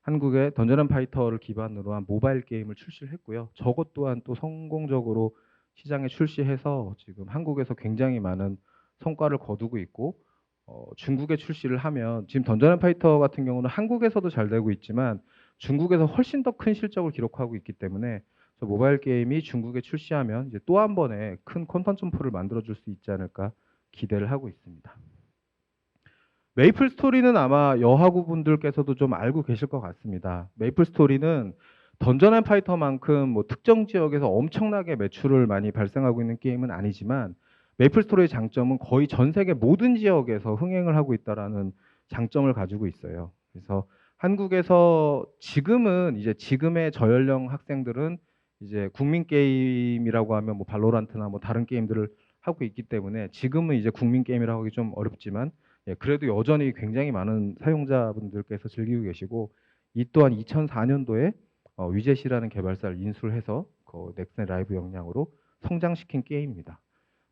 한국의 던전 앤 파이터를 기반으로 한 모바일 게임을 출시를 했고요. 저것 또한 또 성공적으로 시장에 출시해서 지금 한국에서 굉장히 많은 성과를 거두고 있고, 중국에 출시를 하면 지금 던전 앤 파이터 같은 경우는 한국에서도 잘 되고 있지만 중국에서 훨씬 더 큰 실적을 기록하고 있기 때문에 저 모바일 게임이 중국에 출시하면 이제 또 한 번의 큰 퀀텀 점프를 만들어줄 수 있지 않을까 기대를 하고 있습니다. 메이플 스토리는 아마 여하구 분들께서도 좀 알고 계실 것 같습니다. 메이플 스토리는 던전 앤 파이터만큼 뭐 특정 지역에서 엄청나게 매출을 많이 발생하고 있는 게임은 아니지만 메이플 스토리의 장점은 거의 전 세계 모든 지역에서 흥행을 하고 있다라는 장점을 가지고 있어요. 그래서 한국에서 지금은 이제 지금의 저연령 학생들은 이제 국민 게임이라고 하면 뭐 발로란트나 뭐 다른 게임들을 하고 있기 때문에 지금은 이제 국민 게임이라고 하기 좀 어렵지만, 예, 그래도 여전히 굉장히 많은 사용자분들께서 즐기고 계시고, 이 또한 2004년도에 위젯이라는 개발사를 인수를 해서 넥슨 라이브 역량으로 성장시킨 게임입니다.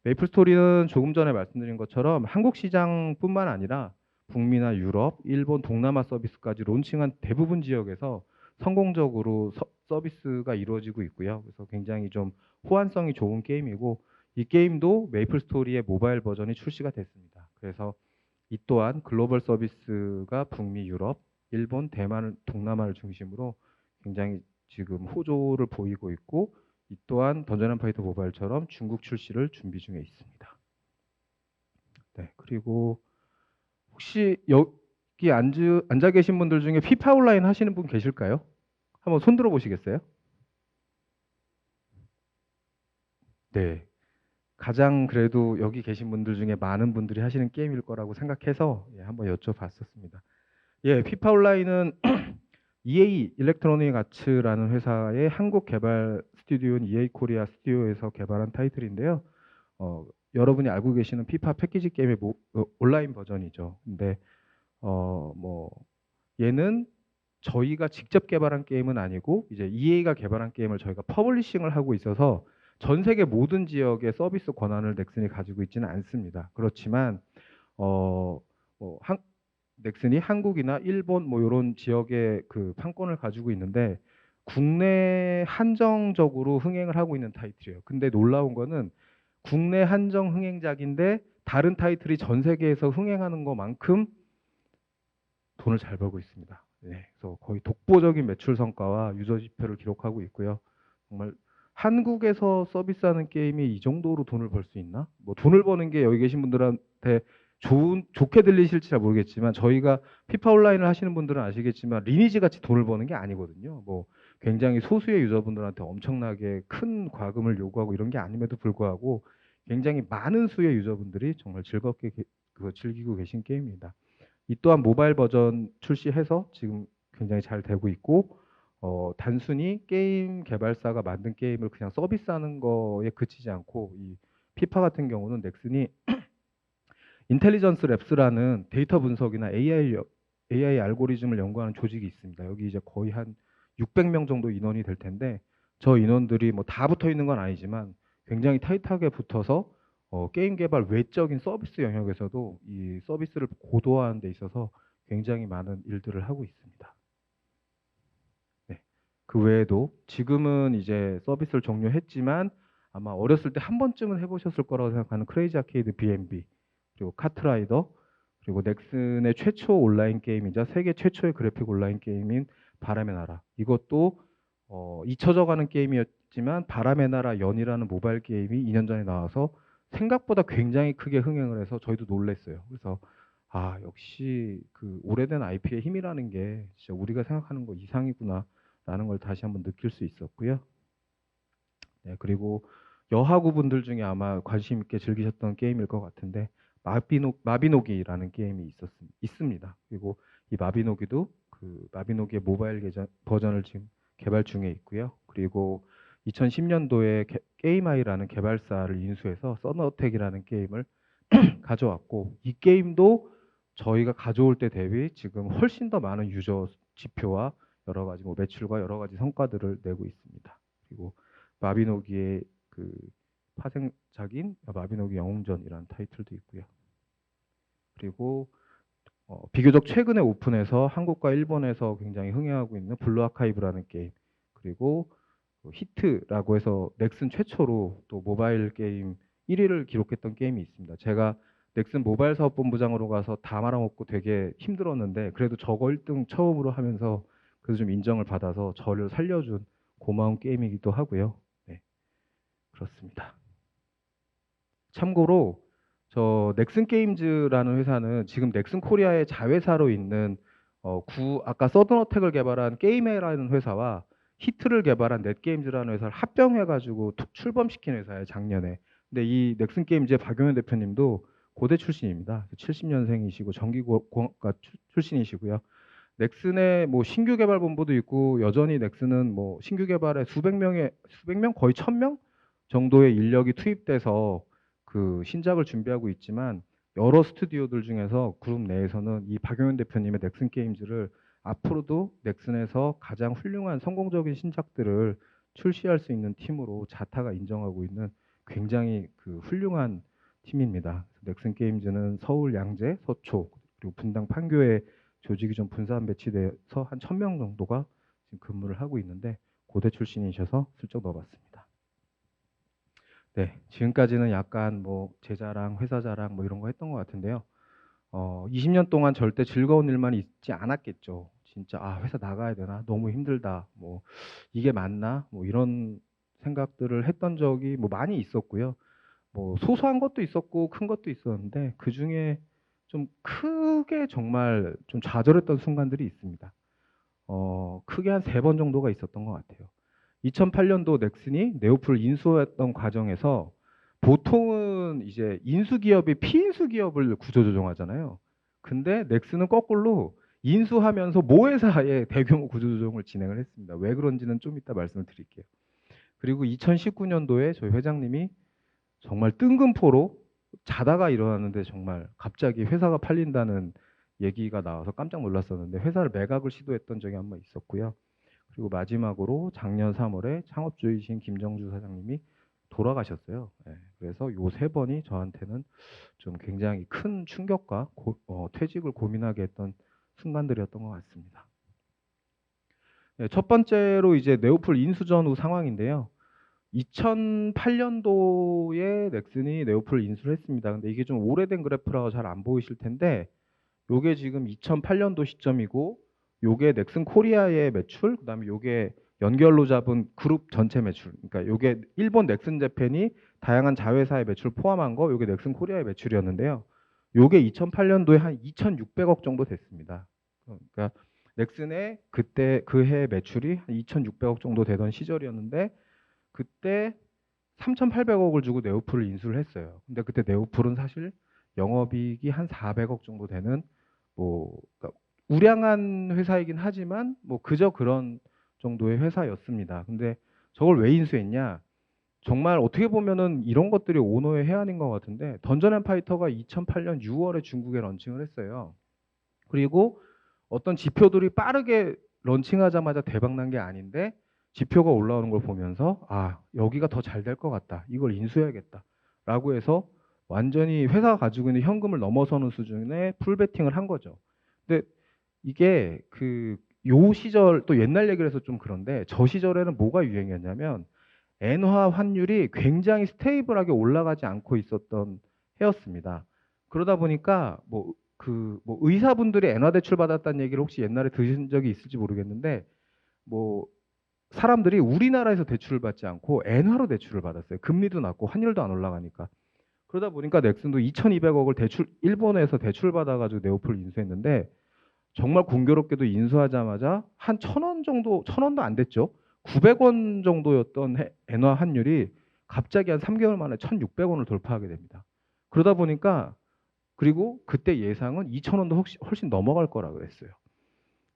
메이플 스토리는 조금 전에 말씀드린 것처럼 한국 시장뿐만 아니라 북미나 유럽, 일본, 동남아 서비스까지 론칭한 대부분 지역에서 성공적으로 서비스가 이루어지고 있고요. 그래서 굉장히 좀 호환성이 좋은 게임이고, 이 게임도 메이플 스토리의 모바일 버전이 출시가 됐습니다. 그래서 이 또한 글로벌 서비스가 북미, 유럽, 일본, 대만, 동남아를 중심으로 굉장히 지금 호조를 보이고 있고, 이 또한 던전 앤 파이터 모바일처럼 중국 출시를 준비 중에 있습니다. 네, 그리고 혹시 여기 앉아 계신 분들 중에 피파 온라인 하시는 분 계실까요? 한번 손 들어 보시겠어요? 네. 가장 그래도 여기 계신 분들 중에 많은 분들이 하시는 게임일 거라고 생각해서 한번 여쭤봤었습니다. 예, 피파 온라인은 EA 일렉트로닉 아츠라는 회사의 한국 개발 스튜디오인 EA 코리아 스튜디오에서 개발한 타이틀인데요. 여러분이 알고 계시는 피파 패키지 게임의 온라인 버전이죠. 근데 뭐 얘는 저희가 직접 개발한 게임은 아니고 이제 EA가 개발한 게임을 저희가 퍼블리싱을 하고 있어서 전 세계 모든 지역의 서비스 권한을 넥슨이 가지고 있지는 않습니다. 그렇지만 어, 뭐 넥슨이 한국이나 일본 뭐 이런 지역의 그 판권을 가지고 있는데 국내 한정적으로 흥행을 하고 있는 타이틀이에요. 근데 놀라운 거는 국내 한정 흥행작인데 다른 타이틀이 전 세계에서 흥행하는 것만큼 돈을 잘 벌고 있습니다. 네, 그래서 거의 독보적인 매출 성과와 유저 지표를 기록하고 있고요. 정말 한국에서 서비스하는 게임이 이 정도로 돈을 벌 수 있나? 뭐 돈을 버는 게 여기 계신 분들한테 좋게 들리실지 잘 모르겠지만 저희가 피파 온라인을 하시는 분들은 아시겠지만 리니지 같이 돈을 버는 게 아니거든요. 뭐 굉장히 소수의 유저분들한테 엄청나게 큰 과금을 요구하고 이런 게 아님에도 불구하고 굉장히 많은 수의 유저분들이 정말 즐겁게 그거 즐기고 계신 게임입니다. 이 또한 모바일 버전 출시해서 지금 굉장히 잘 되고 있고, 단순히 게임 개발사가 만든 게임을 그냥 서비스하는 거에 그치지 않고 이 피파 같은 경우는 넥슨이 인텔리전스 랩스라는 데이터 분석이나 AI 알고리즘을 연구하는 조직이 있습니다. 여기 이제 거의 한 600명 정도 인원이 될 텐데 저 인원들이 뭐 다 붙어 있는 건 아니지만 굉장히 타이트하게 붙어서 게임 개발 외적인 서비스 영역에서도 이 서비스를 고도화하는 데 있어서 굉장히 많은 일들을 하고 있습니다. 네. 그 외에도 지금은 이제 서비스를 종료했지만 아마 어렸을 때 한 번쯤은 해보셨을 거라고 생각하는 크레이지 아케이드 B&B, 그리고 카트라이더, 그리고 넥슨의 최초 온라인 게임이자 세계 최초의 그래픽 온라인 게임인 바람의 나라. 이것도 잊혀져가는 게임이었지만 바람의 나라 연이라는 모바일 게임이 2년 전에 나와서 생각보다 굉장히 크게 흥행을 해서 저희도 놀랐어요. 그래서 아, 역시 그 오래된 IP의 힘이라는 게 진짜 우리가 생각하는 거 이상이구나라는 걸 다시 한번 느낄 수 있었고요. 네, 그리고 여하구 분들 중에 아마 관심 있게 즐기셨던 게임일 것 같은데 마비노기라는 게임이 있습니다. 그리고 이 마비노기도 그 마비노기의 모바일 버전을 지금 개발 중에 있고요. 그리고 2010년도에 게임아이라는 개발사를 인수해서 서너어택이라는 게임을 가져왔고, 이 게임도 저희가 가져올 때 대비 지금 훨씬 더 많은 유저 지표와 여러 가지 뭐 매출과 여러 가지 성과들을 내고 있습니다. 그리고 마비노기의 그 파생작인 마비노기 영웅전이라는 타이틀도 있고요. 그리고 비교적 최근에 오픈해서 한국과 일본에서 굉장히 흥행하고 있는 블루 아카이브라는 게임, 그리고 히트라고 해서 넥슨 최초로 또 모바일 게임 1위를 기록했던 게임이 있습니다. 제가 넥슨 모바일 사업본부장으로 가서 다 말아먹고 되게 힘들었는데 그래도 저거 1등 처음으로 하면서 그래도 좀 인정을 받아서 저를 살려준 고마운 게임이기도 하고요. 네, 그렇습니다. 참고로 저 넥슨 게임즈라는 회사는 지금 넥슨 코리아의 자회사로 있는 아까 서든어택을 개발한 게임회라는 회사와 히트를 개발한 넷게임즈라는 회사를 합병해가지고 출범시킨 회사예요, 작년에. 근데 이 넥슨 게임즈의 박용현 대표님도 고대 출신입니다. 70년생이시고 전기공학과 출신이시고요. 넥슨의 뭐 신규 개발 본부도 있고 여전히 넥슨은 뭐 신규 개발에 수백 명 거의 1000명 정도의 인력이 투입돼서 그 신작을 준비하고 있지만 여러 스튜디오들 중에서 그룹 내에서는 이 박용현 대표님의 넥슨 게임즈를 앞으로도 넥슨에서 가장 훌륭한 성공적인 신작들을 출시할 수 있는 팀으로 자타가 인정하고 있는 굉장히 그 훌륭한 팀입니다. 넥슨 게임즈는 서울 양재, 서초, 그리고 분당 판교에 조직이 좀 분산 배치돼서 한 1000명 정도가 지금 근무를 하고 있는데 고대 출신이셔서 슬쩍 넣어봤습니다. 네, 지금까지는 약간 뭐 제 자랑, 회사 자랑 뭐 이런 거 했던 것 같은데요. 20년 동안 절대 즐거운 일만 있지 않았겠죠. 진짜 회사 나가야 되나? 너무 힘들다. 뭐 이게 맞나? 뭐 이런 생각들을 했던 적이 뭐 많이 있었고요. 뭐 소소한 것도 있었고 큰 것도 있었는데 그 중에 좀 크게 정말 좀 좌절했던 순간들이 있습니다. 크게 한 3번 정도가 있었던 것 같아요. 2008년도 넥슨이 네오플을 인수했던 과정에서 보통은 이제 인수기업이 피인수기업을 구조조정하잖아요. 근데 넥슨은 거꾸로 인수하면서 모회사의 대규모 구조조정을 진행을 했습니다. 왜 그런지는 좀 이따 말씀을 드릴게요. 그리고 2019년도에 저희 회장님이 정말 뜬금포로 자다가 일어났는데 정말 갑자기 회사가 팔린다는 얘기가 나와서 깜짝 놀랐었는데 회사를 매각을 시도했던 적이 한 번 있었고요. 그리고 마지막으로 작년 3월에 창업주이신 김정주 사장님이 돌아가셨어요. 네, 그래서 요 3번이 저한테는 좀 굉장히 큰 충격과 퇴직을 고민하게 했던 순간들이었던 것 같습니다. 네, 첫 번째로 이제 네오플 인수 전후 상황인데요. 2008년도에 넥슨이 네오플을 인수를 했습니다. 근데 이게 좀 오래된 그래프라서 잘 안 보이실 텐데 요게 지금 2008년도 시점이고 요게 넥슨 코리아의 매출, 그다음에 요게 연결로 잡은 그룹 전체 매출. 그러니까 요게 일본 넥슨 재팬이 다양한 자회사의 매출 포함한 거 요게 넥슨 코리아의 매출이었는데요. 요게 2008년도에 한 2,600억 정도 됐습니다. 그러니까 넥슨의 그때 그 해 매출이 한 2,600억 정도 되던 시절이었는데 그때 3,800억을 주고 네오플을 인수를 했어요. 근데 그때 네오플은 사실 영업이익이 한 400억 정도 되는 그러니까 우량한 회사이긴 하지만 뭐 그저 그런 정도의 회사였습니다. 근데 저걸 왜 인수했냐? 정말 어떻게 보면은 이런 것들이 오너의 해안인 것 같은데 던전 앤 파이터가 2008년 6월에 중국에 런칭을 했어요. 그리고 어떤 지표들이 빠르게 런칭하자마자 대박 난 게 아닌데 지표가 올라오는 걸 보면서 여기가 더 잘 될 것 같다. 이걸 인수해야겠다. 라고 해서 완전히 회사가 가지고 있는 현금을 넘어서는 수준의 풀베팅을 한 거죠. 근데 이게 요 시절 또 옛날 얘기를 해서 좀 그런데 저 시절에는 뭐가 유행이었냐면 엔화 환율이 굉장히 스테이블하게 올라가지 않고 있었던 해였습니다. 그러다 보니까 뭐 의사분들이 엔화 대출 받았다는 얘기를 혹시 옛날에 들으신 적이 있을지 모르겠는데 뭐 사람들이 우리나라에서 대출을 받지 않고 엔화로 대출을 받았어요. 금리도 낮고 환율도 안 올라가니까. 그러다 보니까 넥슨도 2,200억을 일본에서 대출 받아가지고 네오플을 인수했는데 정말 공교롭게도 인수하자마자 한 1,000원 정도, 1,000원도 안 됐죠. 900원 정도였던 엔화 환율이 갑자기 한 3개월 만에 1,600원을 돌파하게 됩니다. 그러다 보니까 그리고 그때 예상은 2,000원도 훨씬 넘어갈 거라 그랬어요.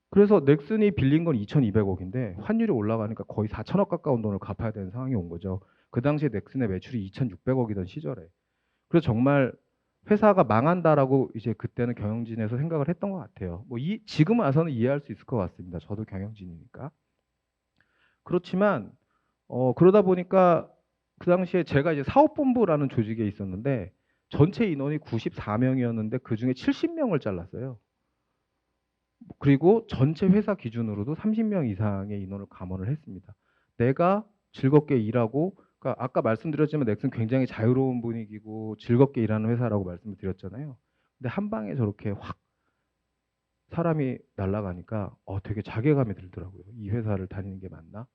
그래서 넥슨이 빌린 건 2,200억인데 환율이 올라가니까 거의 4,000억 가까운 돈을 갚아야 되는 상황이 온 거죠. 그 당시에 넥슨의 매출이 2,600억이던 시절에. 그래서 정말 회사가 망한다라고 이제 그때는 경영진에서 생각을 했던 것 같아요. 지금 와서는 이해할 수 있을 것 같습니다. 저도 경영진이니까. 그렇지만 그러다 보니까 그 당시에 제가 이제 사업본부라는 조직에 있었는데 전체 인원이 94명이었는데 그 중에 70명을 잘랐어요. 그리고 전체 회사 기준으로도 30명 이상의 인원을 감원을 했습니다. 내가 즐겁게 일하고, 그러니까 아까 말씀드렸지만 넥슨 굉장히 자유로운 분위기고 즐겁게 일하는 회사라고 말씀을 드렸잖아요. 근데 한 방에 저렇게 확 사람이 날아가니까 되게 자괴감이 들더라고요. 이 회사를 다니는 게 맞나?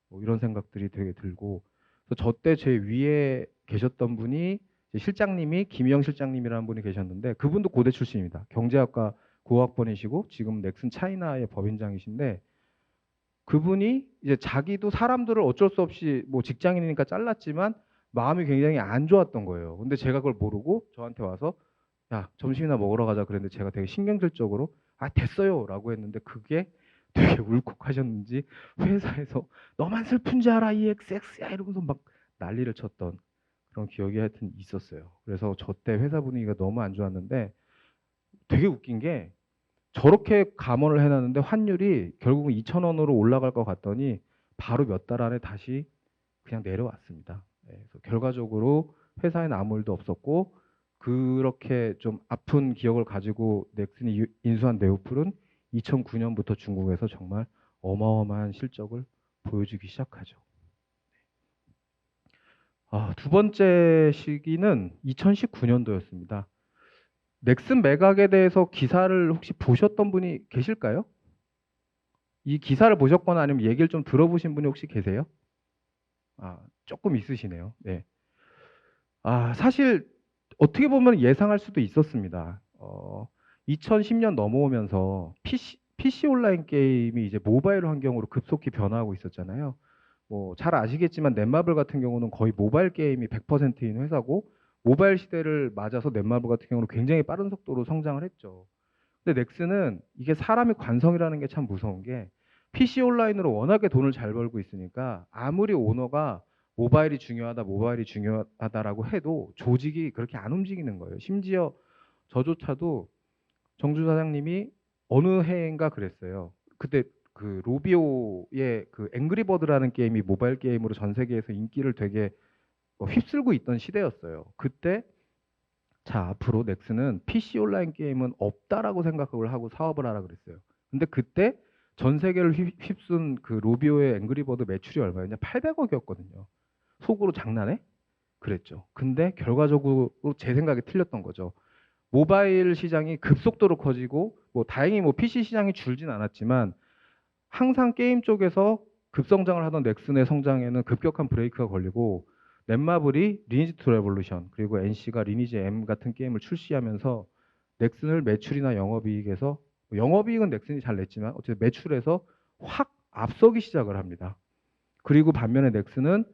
뭐 이런 생각들이 되게 들고, 그래서 저 때 제 위에 계셨던 분이 이제 실장님이 김영 실장님이라는 분이 계셨는데 그분도 고대 출신입니다. 경제학과 고학번이시고 지금 넥슨 차이나의 법인장이신데 그분이 이제 자기도 사람들을 어쩔 수 없이 뭐 직장인이니까 잘랐지만 마음이 굉장히 안 좋았던 거예요. 근데 제가 그걸 모르고 저한테 와서 야, 점심이나 먹으러 가자 그랬는데 제가 되게 신경질적으로 아, 됐어요라고 했는데 그게 되게 울컥하셨는지 회사에서 너만 슬픈 줄 알아 EXX야 이러면서 막 난리를 쳤던 그런 기억이 하여튼 있었어요. 그래서 저 때 회사 분위기가 너무 안 좋았는데 되게 웃긴 게 저렇게 감원을 해놨는데 환율이 결국은 2,000원으로 올라갈 것 같더니 바로 몇 달 안에 다시 그냥 내려왔습니다. 그래서 결과적으로 회사에는 아무 일도 없었고 그렇게 좀 아픈 기억을 가지고 넥슨이 인수한 네오플은 2009년부터 중국에서 정말 어마어마한 실적을 보여주기 시작하죠. 두 번째 시기는 2019년도였습니다. 넥슨 매각에 대해서 기사를 혹시 보셨던 분이 계실까요? 이 기사를 보셨거나 아니면 얘기를 좀 들어보신 분이 혹시 계세요? 조금 있으시네요. 네. 사실 어떻게 보면 예상할 수도 있었습니다. 2010년 넘어오면서 PC 온라인 게임이 이제 모바일 환경으로 급속히 변화하고 있었잖아요. 뭐 잘 아시겠지만 넷마블 같은 경우는 거의 모바일 게임이 100%인 회사고 모바일 시대를 맞아서 넷마블 같은 경우는 굉장히 빠른 속도로 성장을 했죠. 근데 넥슨은 이게 사람의 관성이라는 게 참 무서운 게 PC 온라인으로 워낙에 돈을 잘 벌고 있으니까 아무리 오너가 모바일이 중요하다라고 해도 조직이 그렇게 안 움직이는 거예요. 심지어 저조차도 정주 사장님이 어느 해인가 그랬어요. 그때 그 로비오의 그 앵그리버드라는 게임이 모바일 게임으로 전 세계에서 인기를 되게 휩쓸고 있던 시대였어요. 그때 자, 앞으로 넥슨은 PC 온라인 게임은 없다라고 생각을 하고 사업을 하라 그랬어요. 근데 그때 전 세계를 휩쓴 그 로비오의 앵그리버드 매출이 얼마였냐? 800억이었거든요. 속으로 장난해? 그랬죠. 근데 결과적으로 제 생각이 틀렸던 거죠. 모바일 시장이 급속도로 커지고 뭐 다행히 뭐 PC 시장이 줄진 않았지만 항상 게임 쪽에서 급성장을 하던 넥슨의 성장에는 급격한 브레이크가 걸리고 넷마블이 리니지 투 레볼루션 그리고 NC가 리니지 M 같은 게임을 출시하면서 넥슨을 매출이나 영업이익에서 영업이익은 넥슨이 잘 냈지만 어쨌든 매출에서 확 앞서기 시작을 합니다. 그리고 반면에 넥슨은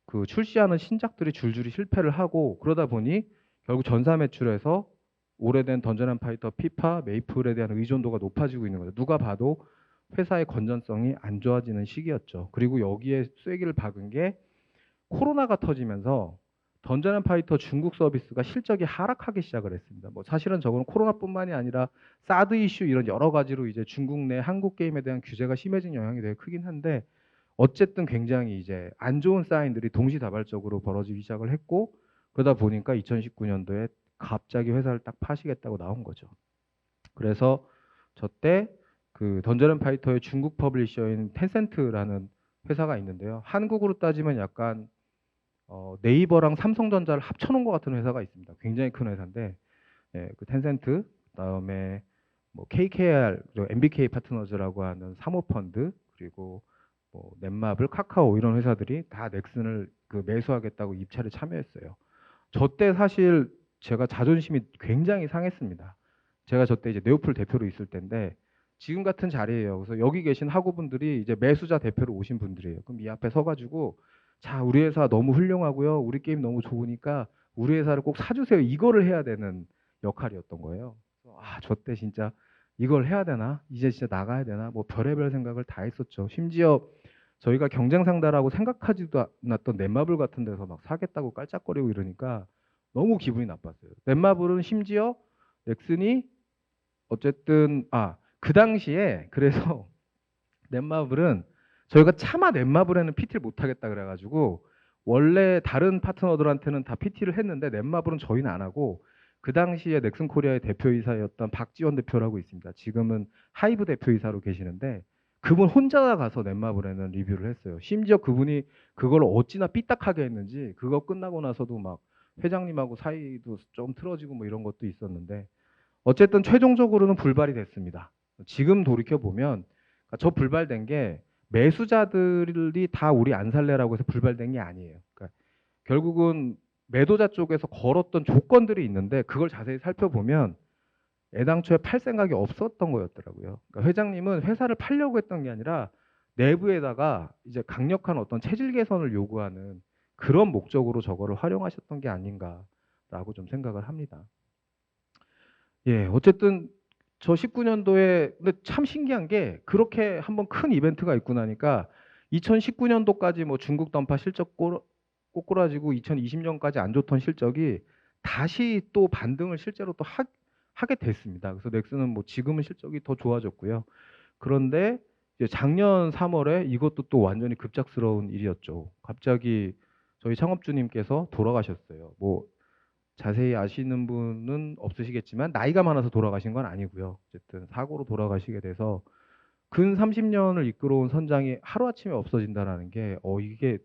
그 출시하는 신작들이 줄줄이 실패를 하고 그러다 보니 결국 전사 매출에서 오래된 던전 앤 파이터, 피파, 메이플에 대한 의존도가 높아지고 있는 거죠. 누가 봐도 회사의 건전성이 안 좋아지는 시기였죠. 그리고 여기에 쐐기를 박은 게 코로나가 터지면서 던전 앤 파이터 중국 서비스가 실적이 하락하기 시작을 했습니다. 뭐 사실은 저거는 코로나뿐만이 아니라 사드 이슈 이런 여러 가지로 이제 중국 내 한국 게임에 대한 규제가 심해진 영향이 되게 크긴 한데 어쨌든 굉장히 이제 안 좋은 사인들이 동시다발적으로 벌어지기 시작을 했고 그러다 보니까 2019년도에 갑자기 회사를 딱 파시겠다고 나온 거죠. 그래서 저때 그 던전 앤 파이터의 중국 퍼블리셔인 텐센트라는 회사가 있는데요. 한국으로 따지면 약간 네이버랑 삼성전자를 합쳐놓은 것 같은 회사가 있습니다. 굉장히 큰 회사인데 그 텐센트 그다음에 뭐 KKR 그리고 MBK 파트너즈라고 하는 사모펀드 그리고 뭐 넷마블, 카카오 이런 회사들이 다 넥슨을 그 매수하겠다고 입찰에 참여했어요. 저 때 사실 제가 자존심이 굉장히 상했습니다. 제가 저 때 이제 네오플 대표로 있을 때인데 지금 같은 자리예요. 그래서 여기 계신 학우분들이 이제 매수자 대표로 오신 분들이에요. 그럼 이 앞에 서가지고 자, 우리 회사 너무 훌륭하고요. 우리 게임 너무 좋으니까 우리 회사를 꼭 사주세요. 이거를 해야 되는 역할이었던 거예요. 저 때 진짜 이걸 해야 되나? 이제 진짜 나가야 되나? 뭐 별의별 생각을 다 했었죠. 심지어 저희가 경쟁 상다라고 생각하지도 않았던 넷마블 같은 데서 막 사겠다고 깔짝거리고 이러니까 너무 기분이 나빴어요. 넷마블은 심지어 넥슨이 어쨌든 그 당시에 그래서 넷마블은 저희가 차마 넷마블에는 PT를 못 하겠다 그래가지고 원래 다른 파트너들한테는 다 PT를 했는데 넷마블은 저희는 안 하고 그 당시에 넥슨 코리아의 대표이사였던 박지원 대표라고 있습니다. 지금은 하이브 대표이사로 계시는데 그분 혼자 가서 넷마블에는 리뷰를 했어요. 심지어 그분이 그걸 어찌나 삐딱하게 했는지 그거 끝나고 나서도 막 회장님하고 사이도 좀 틀어지고 뭐 이런 것도 있었는데 어쨌든 최종적으로는 불발이 됐습니다. 지금 돌이켜 보면 저 불발된 게 매수자들이 다 우리 안 살래라고 해서 불발된 게 아니에요. 그러니까 결국은 매도자 쪽에서 걸었던 조건들이 있는데 그걸 자세히 살펴보면 애당초에 팔 생각이 없었던 거였더라고요. 그러니까 회장님은 회사를 팔려고 했던 게 아니라 내부에다가 이제 강력한 어떤 체질 개선을 요구하는 그런 목적으로 저거를 활용하셨던 게 아닌가라고 좀 생각을 합니다. 예, 어쨌든 저 19년도에 근데 참 신기한 게 그렇게 한번 큰 이벤트가 있고 나니까 2019년도까지 뭐 중국 던파 실적 꼬꾸라지고 2020년까지 안 좋던 실적이 다시 또 반등을 실제로 또 하게 됐습니다. 그래서 넥슨은 뭐 지금은 실적이 더 좋아졌고요. 그런데 이제 작년 3월에 이것도 또 완전히 급작스러운 일이었죠. 갑자기 저희 창업주님께서 돌아가셨어요. 뭐 자세히 아시는 분은 없으시겠지만 나이가 많아서 돌아가신 건 아니고요. 어쨌든 사고로 돌아가시게 돼서 근 30년을 이끌어온 선장이 하루아침에 없어진다라는 게 이게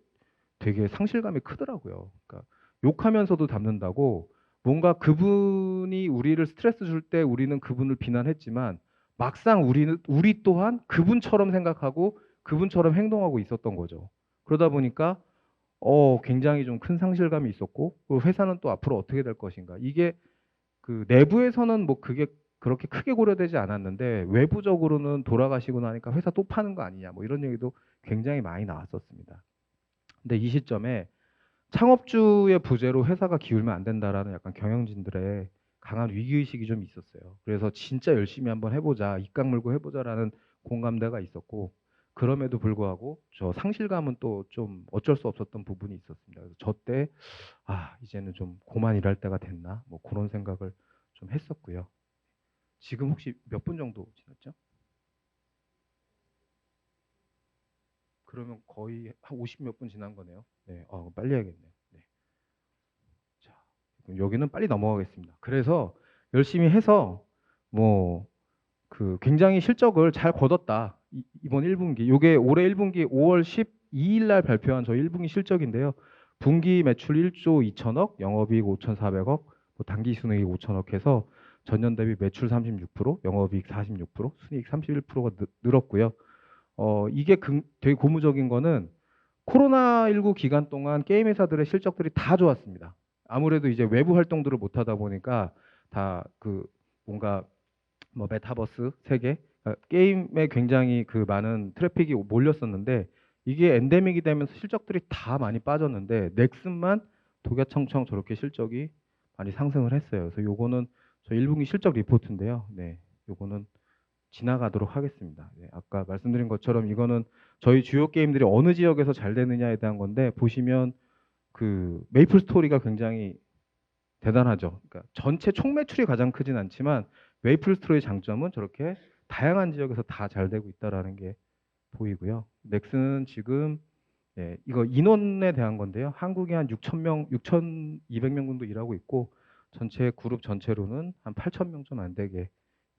되게 상실감이 크더라고요. 그러니까 욕하면서도 담는다고 뭔가 그분이 우리를 스트레스 줄 때 우리는 그분을 비난했지만 막상 우리 또한 그분처럼 생각하고 그분처럼 행동하고 있었던 거죠. 그러다 보니까 굉장히 좀 큰 상실감이 있었고, 그 회사는 또 앞으로 어떻게 될 것인가. 이게 그 내부에서는 뭐 그게 그렇게 크게 고려되지 않았는데, 외부적으로는 돌아가시고 나니까 회사 또 파는 거 아니냐, 뭐 이런 얘기도 굉장히 많이 나왔었습니다. 근데 이 시점에 창업주의 부재로 회사가 기울면 안 된다라는 약간 경영진들의 강한 위기의식이 좀 있었어요. 그래서 진짜 열심히 한번 해보자, 입각 물고 해보자라는 공감대가 있었고, 그럼에도 불구하고 저 상실감은 또 좀 어쩔 수 없었던 부분이 있었습니다. 그래서 저 때 이제는 좀 그만 일할 때가 됐나 뭐 그런 생각을 좀 했었고요. 지금 혹시 몇 분 정도 지났죠? 그러면 거의 한 50 몇 분 지난 거네요. 네, 빨리 해야겠네요. 네. 자, 그럼 여기는 빨리 넘어가겠습니다. 그래서 열심히 해서 뭐 그 굉장히 실적을 잘 거뒀다. 이번 1분기. 요게 올해 1분기 5월 12일 날 발표한 저희 1분기 실적인데요. 분기 매출 1조 2천억, 영업이익 5,400억, 뭐 당기 순이익 5천억 해서 전년 대비 매출 36%, 영업이익 46%, 순이익 31%가 늘었고요. 이게 되게 고무적인 거는 코로나19 기간 동안 게임 회사들의 실적들이 다 좋았습니다. 아무래도 이제 외부 활동들을 못 하다 보니까 다 그 뭔가 뭐 메타버스 세계 게임에 굉장히 그 많은 트래픽이 몰렸었는데 이게 엔데믹이 되면서 실적들이 다 많이 빠졌는데 넥슨만 독야청청 저렇게 실적이 많이 상승을 했어요. 그래서 요거는 저 1분기 실적 리포트인데요. 네, 요거는 지나가도록 하겠습니다. 네, 아까 말씀드린 것처럼 이거는 저희 주요 게임들이 어느 지역에서 잘 되느냐에 대한 건데 보시면 그 메이플 스토리가 굉장히 대단하죠. 그러니까 전체 총 매출이 가장 크진 않지만 메이플 스토리의 장점은 저렇게 다양한 지역에서 다 잘 되고 있다라는 게 보이고요. 넥슨은 지금 이거 인원에 대한 건데요. 한국에 한 6,000명, 6,200명 정도 일하고 있고 전체 그룹 전체로는 한 8,000명 좀 안 되게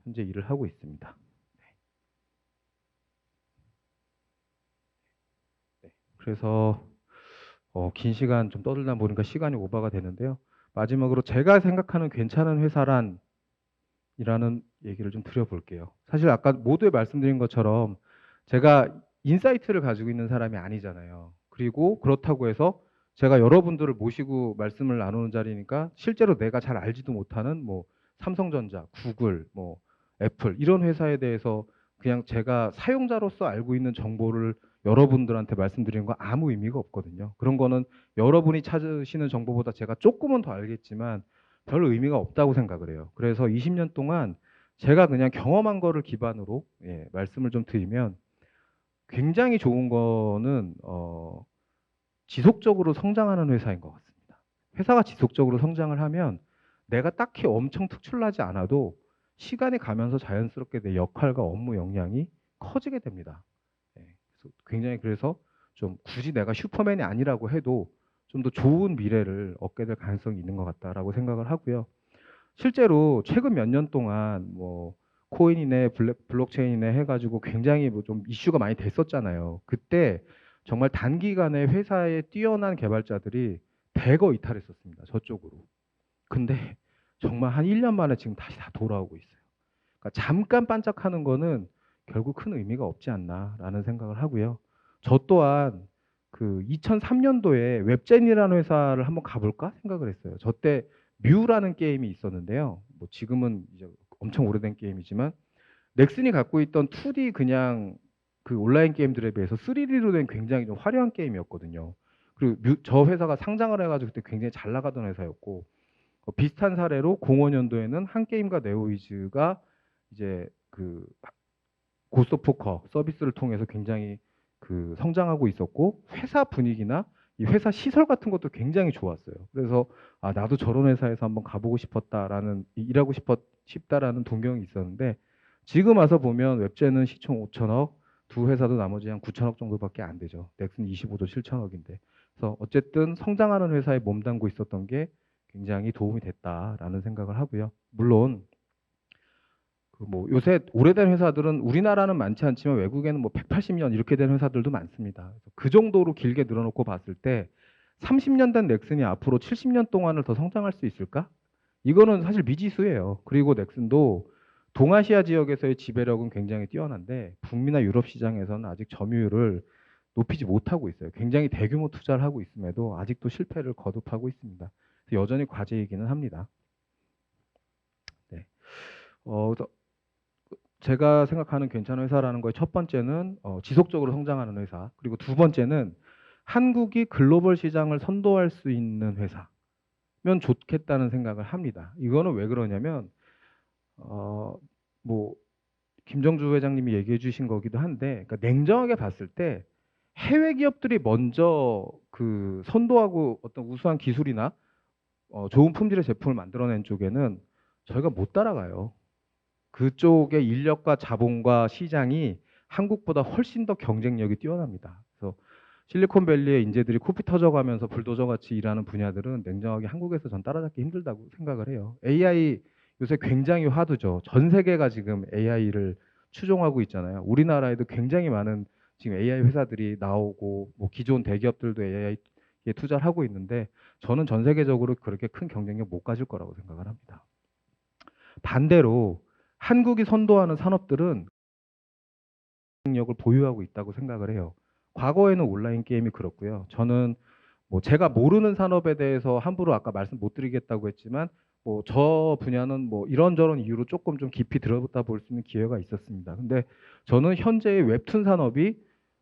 현재 일을 하고 있습니다. 네. 그래서 긴 시간 좀 떠들다 보니까 시간이 오버가 되는데요. 마지막으로 제가 생각하는 괜찮은 회사란 이라는 얘기를 좀 드려볼게요. 사실 아까 모두에 말씀드린 것처럼 제가 인사이트를 가지고 있는 사람이 아니잖아요. 그리고 그렇다고 해서 제가 여러분들을 모시고 말씀을 나누는 자리니까 실제로 내가 잘 알지도 못하는 뭐 삼성전자, 구글, 뭐 애플 이런 회사에 대해서 그냥 제가 사용자로서 알고 있는 정보를 여러분들한테 말씀드리는 건 아무 의미가 없거든요. 그런 거는 여러분이 찾으시는 정보보다 제가 조금은 더 알겠지만 별 의미가 없다고 생각을 해요. 그래서 20년 동안 제가 그냥 경험한 거를 기반으로 말씀을 좀 드리면 굉장히 좋은 거는 지속적으로 성장하는 회사인 것 같습니다. 회사가 지속적으로 성장을 하면 내가 딱히 엄청 특출나지 않아도 시간이 가면서 자연스럽게 내 역할과 업무 역량이 커지게 됩니다. 예, 그래서 좀 굳이 내가 슈퍼맨이 아니라고 해도 좀 더 좋은 미래를 얻게 될 가능성이 있는 것 같다라고 생각을 하고요. 실제로 최근 몇 년 동안 뭐 코인이네 블록체인이네 해가지고 굉장히 뭐 좀 이슈가 많이 됐었잖아요. 그때 정말 단기간에 회사의 뛰어난 개발자들이 대거 이탈했었습니다. 저쪽으로. 근데 정말 한 1년 만에 지금 다시 다 돌아오고 있어요. 그러니까 잠깐 반짝하는 거는 결국 큰 의미가 없지 않나라는 생각을 하고요. 저 또한 그 2003년도에 웹젠이라는 회사를 한번 가볼까 생각을 했어요. 저 때 뮤라는 게임이 있었는데요. 뭐 지금은 이제 엄청 오래된 게임이지만 넥슨이 갖고 있던 2D 그냥 그 온라인 게임들에 비해서 3D로 된 굉장히 좀 화려한 게임이었거든요. 그리고 저 회사가 상장을 해가지고 그때 굉장히 잘 나가던 회사였고 비슷한 사례로 05년도에는 한 게임과 네오이즈가 이제 그 고스트 오브 포커 서비스를 통해서 굉장히 그 성장하고 있었고 회사 분위기나 이 회사 시설 같은 것도 굉장히 좋았어요. 그래서 아 나도 저런 회사에서 한번 가보고 싶었다라는 일하고 싶다라는 동경이 있었는데 지금 와서 보면 웹젠은 시총 5천억, 두 회사도 나머지 한 9천억 정도밖에 안 되죠. 넥슨 25도 7천억인데. 그래서 어쨌든 성장하는 회사에 몸담고 있었던 게 굉장히 도움이 됐다라는 생각을 하고요. 물론 그 뭐 요새 오래된 회사들은 우리나라는 많지 않지만 외국에는 뭐 180년 이렇게 된 회사들도 많습니다. 그래서 그 정도로 길게 늘어놓고 봤을 때 30년 된 넥슨이 앞으로 70년 동안을 더 성장할 수 있을까? 이거는 사실 미지수예요. 그리고 넥슨도 동아시아 지역에서의 지배력은 굉장히 뛰어난데 북미나 유럽 시장에서는 아직 점유율을 높이지 못하고 있어요. 굉장히 대규모 투자를 하고 있음에도 아직도 실패를 거듭하고 있습니다. 그래서 여전히 과제이기는 합니다. 네. 그래서 제가 생각하는 괜찮은 회사라는 거의 첫 번째는 지속적으로 성장하는 회사. 그리고 두 번째는 한국이 글로벌 시장을 선도할 수 있는 회사면 좋겠다는 생각을 합니다. 이거는 왜 그러냐면 어, 뭐 김정주 회장님이 얘기해 주신 거기도 한데 그러니까 냉정하게 봤을 때 해외 기업들이 먼저 그 선도하고 어떤 우수한 기술이나 좋은 품질의 제품을 만들어낸 쪽에는 저희가 못 따라가요. 그쪽의 인력과 자본과 시장이 한국보다 훨씬 더 경쟁력이 뛰어납니다. 그래서 실리콘밸리의 인재들이 코피 터져가면서 불도저 같이 일하는 분야들은 냉정하게 한국에서 전 따라잡기 힘들다고 생각을 해요. AI 요새 굉장히 화두죠. 전 세계가 지금 AI를 추종하고 있잖아요. 우리나라에도 굉장히 많은 지금 AI 회사들이 나오고 뭐 기존 대기업들도 AI에 투자를 하고 있는데 저는 전 세계적으로 그렇게 큰 경쟁력 못 가질 거라고 생각을 합니다. 반대로 한국이 선도하는 산업들은 능력을 보유하고 있다고 생각을 해요. 과거에는 온라인 게임이 그렇고요. 저는 뭐 제가 모르는 산업에 대해서 함부로 아까 말씀 못 드리겠다고 했지만 뭐 저 분야는 뭐 이런저런 이유로 조금 좀 깊이 들어보다 볼 수 있는 기회가 있었습니다. 근데 저는 현재의 웹툰 산업이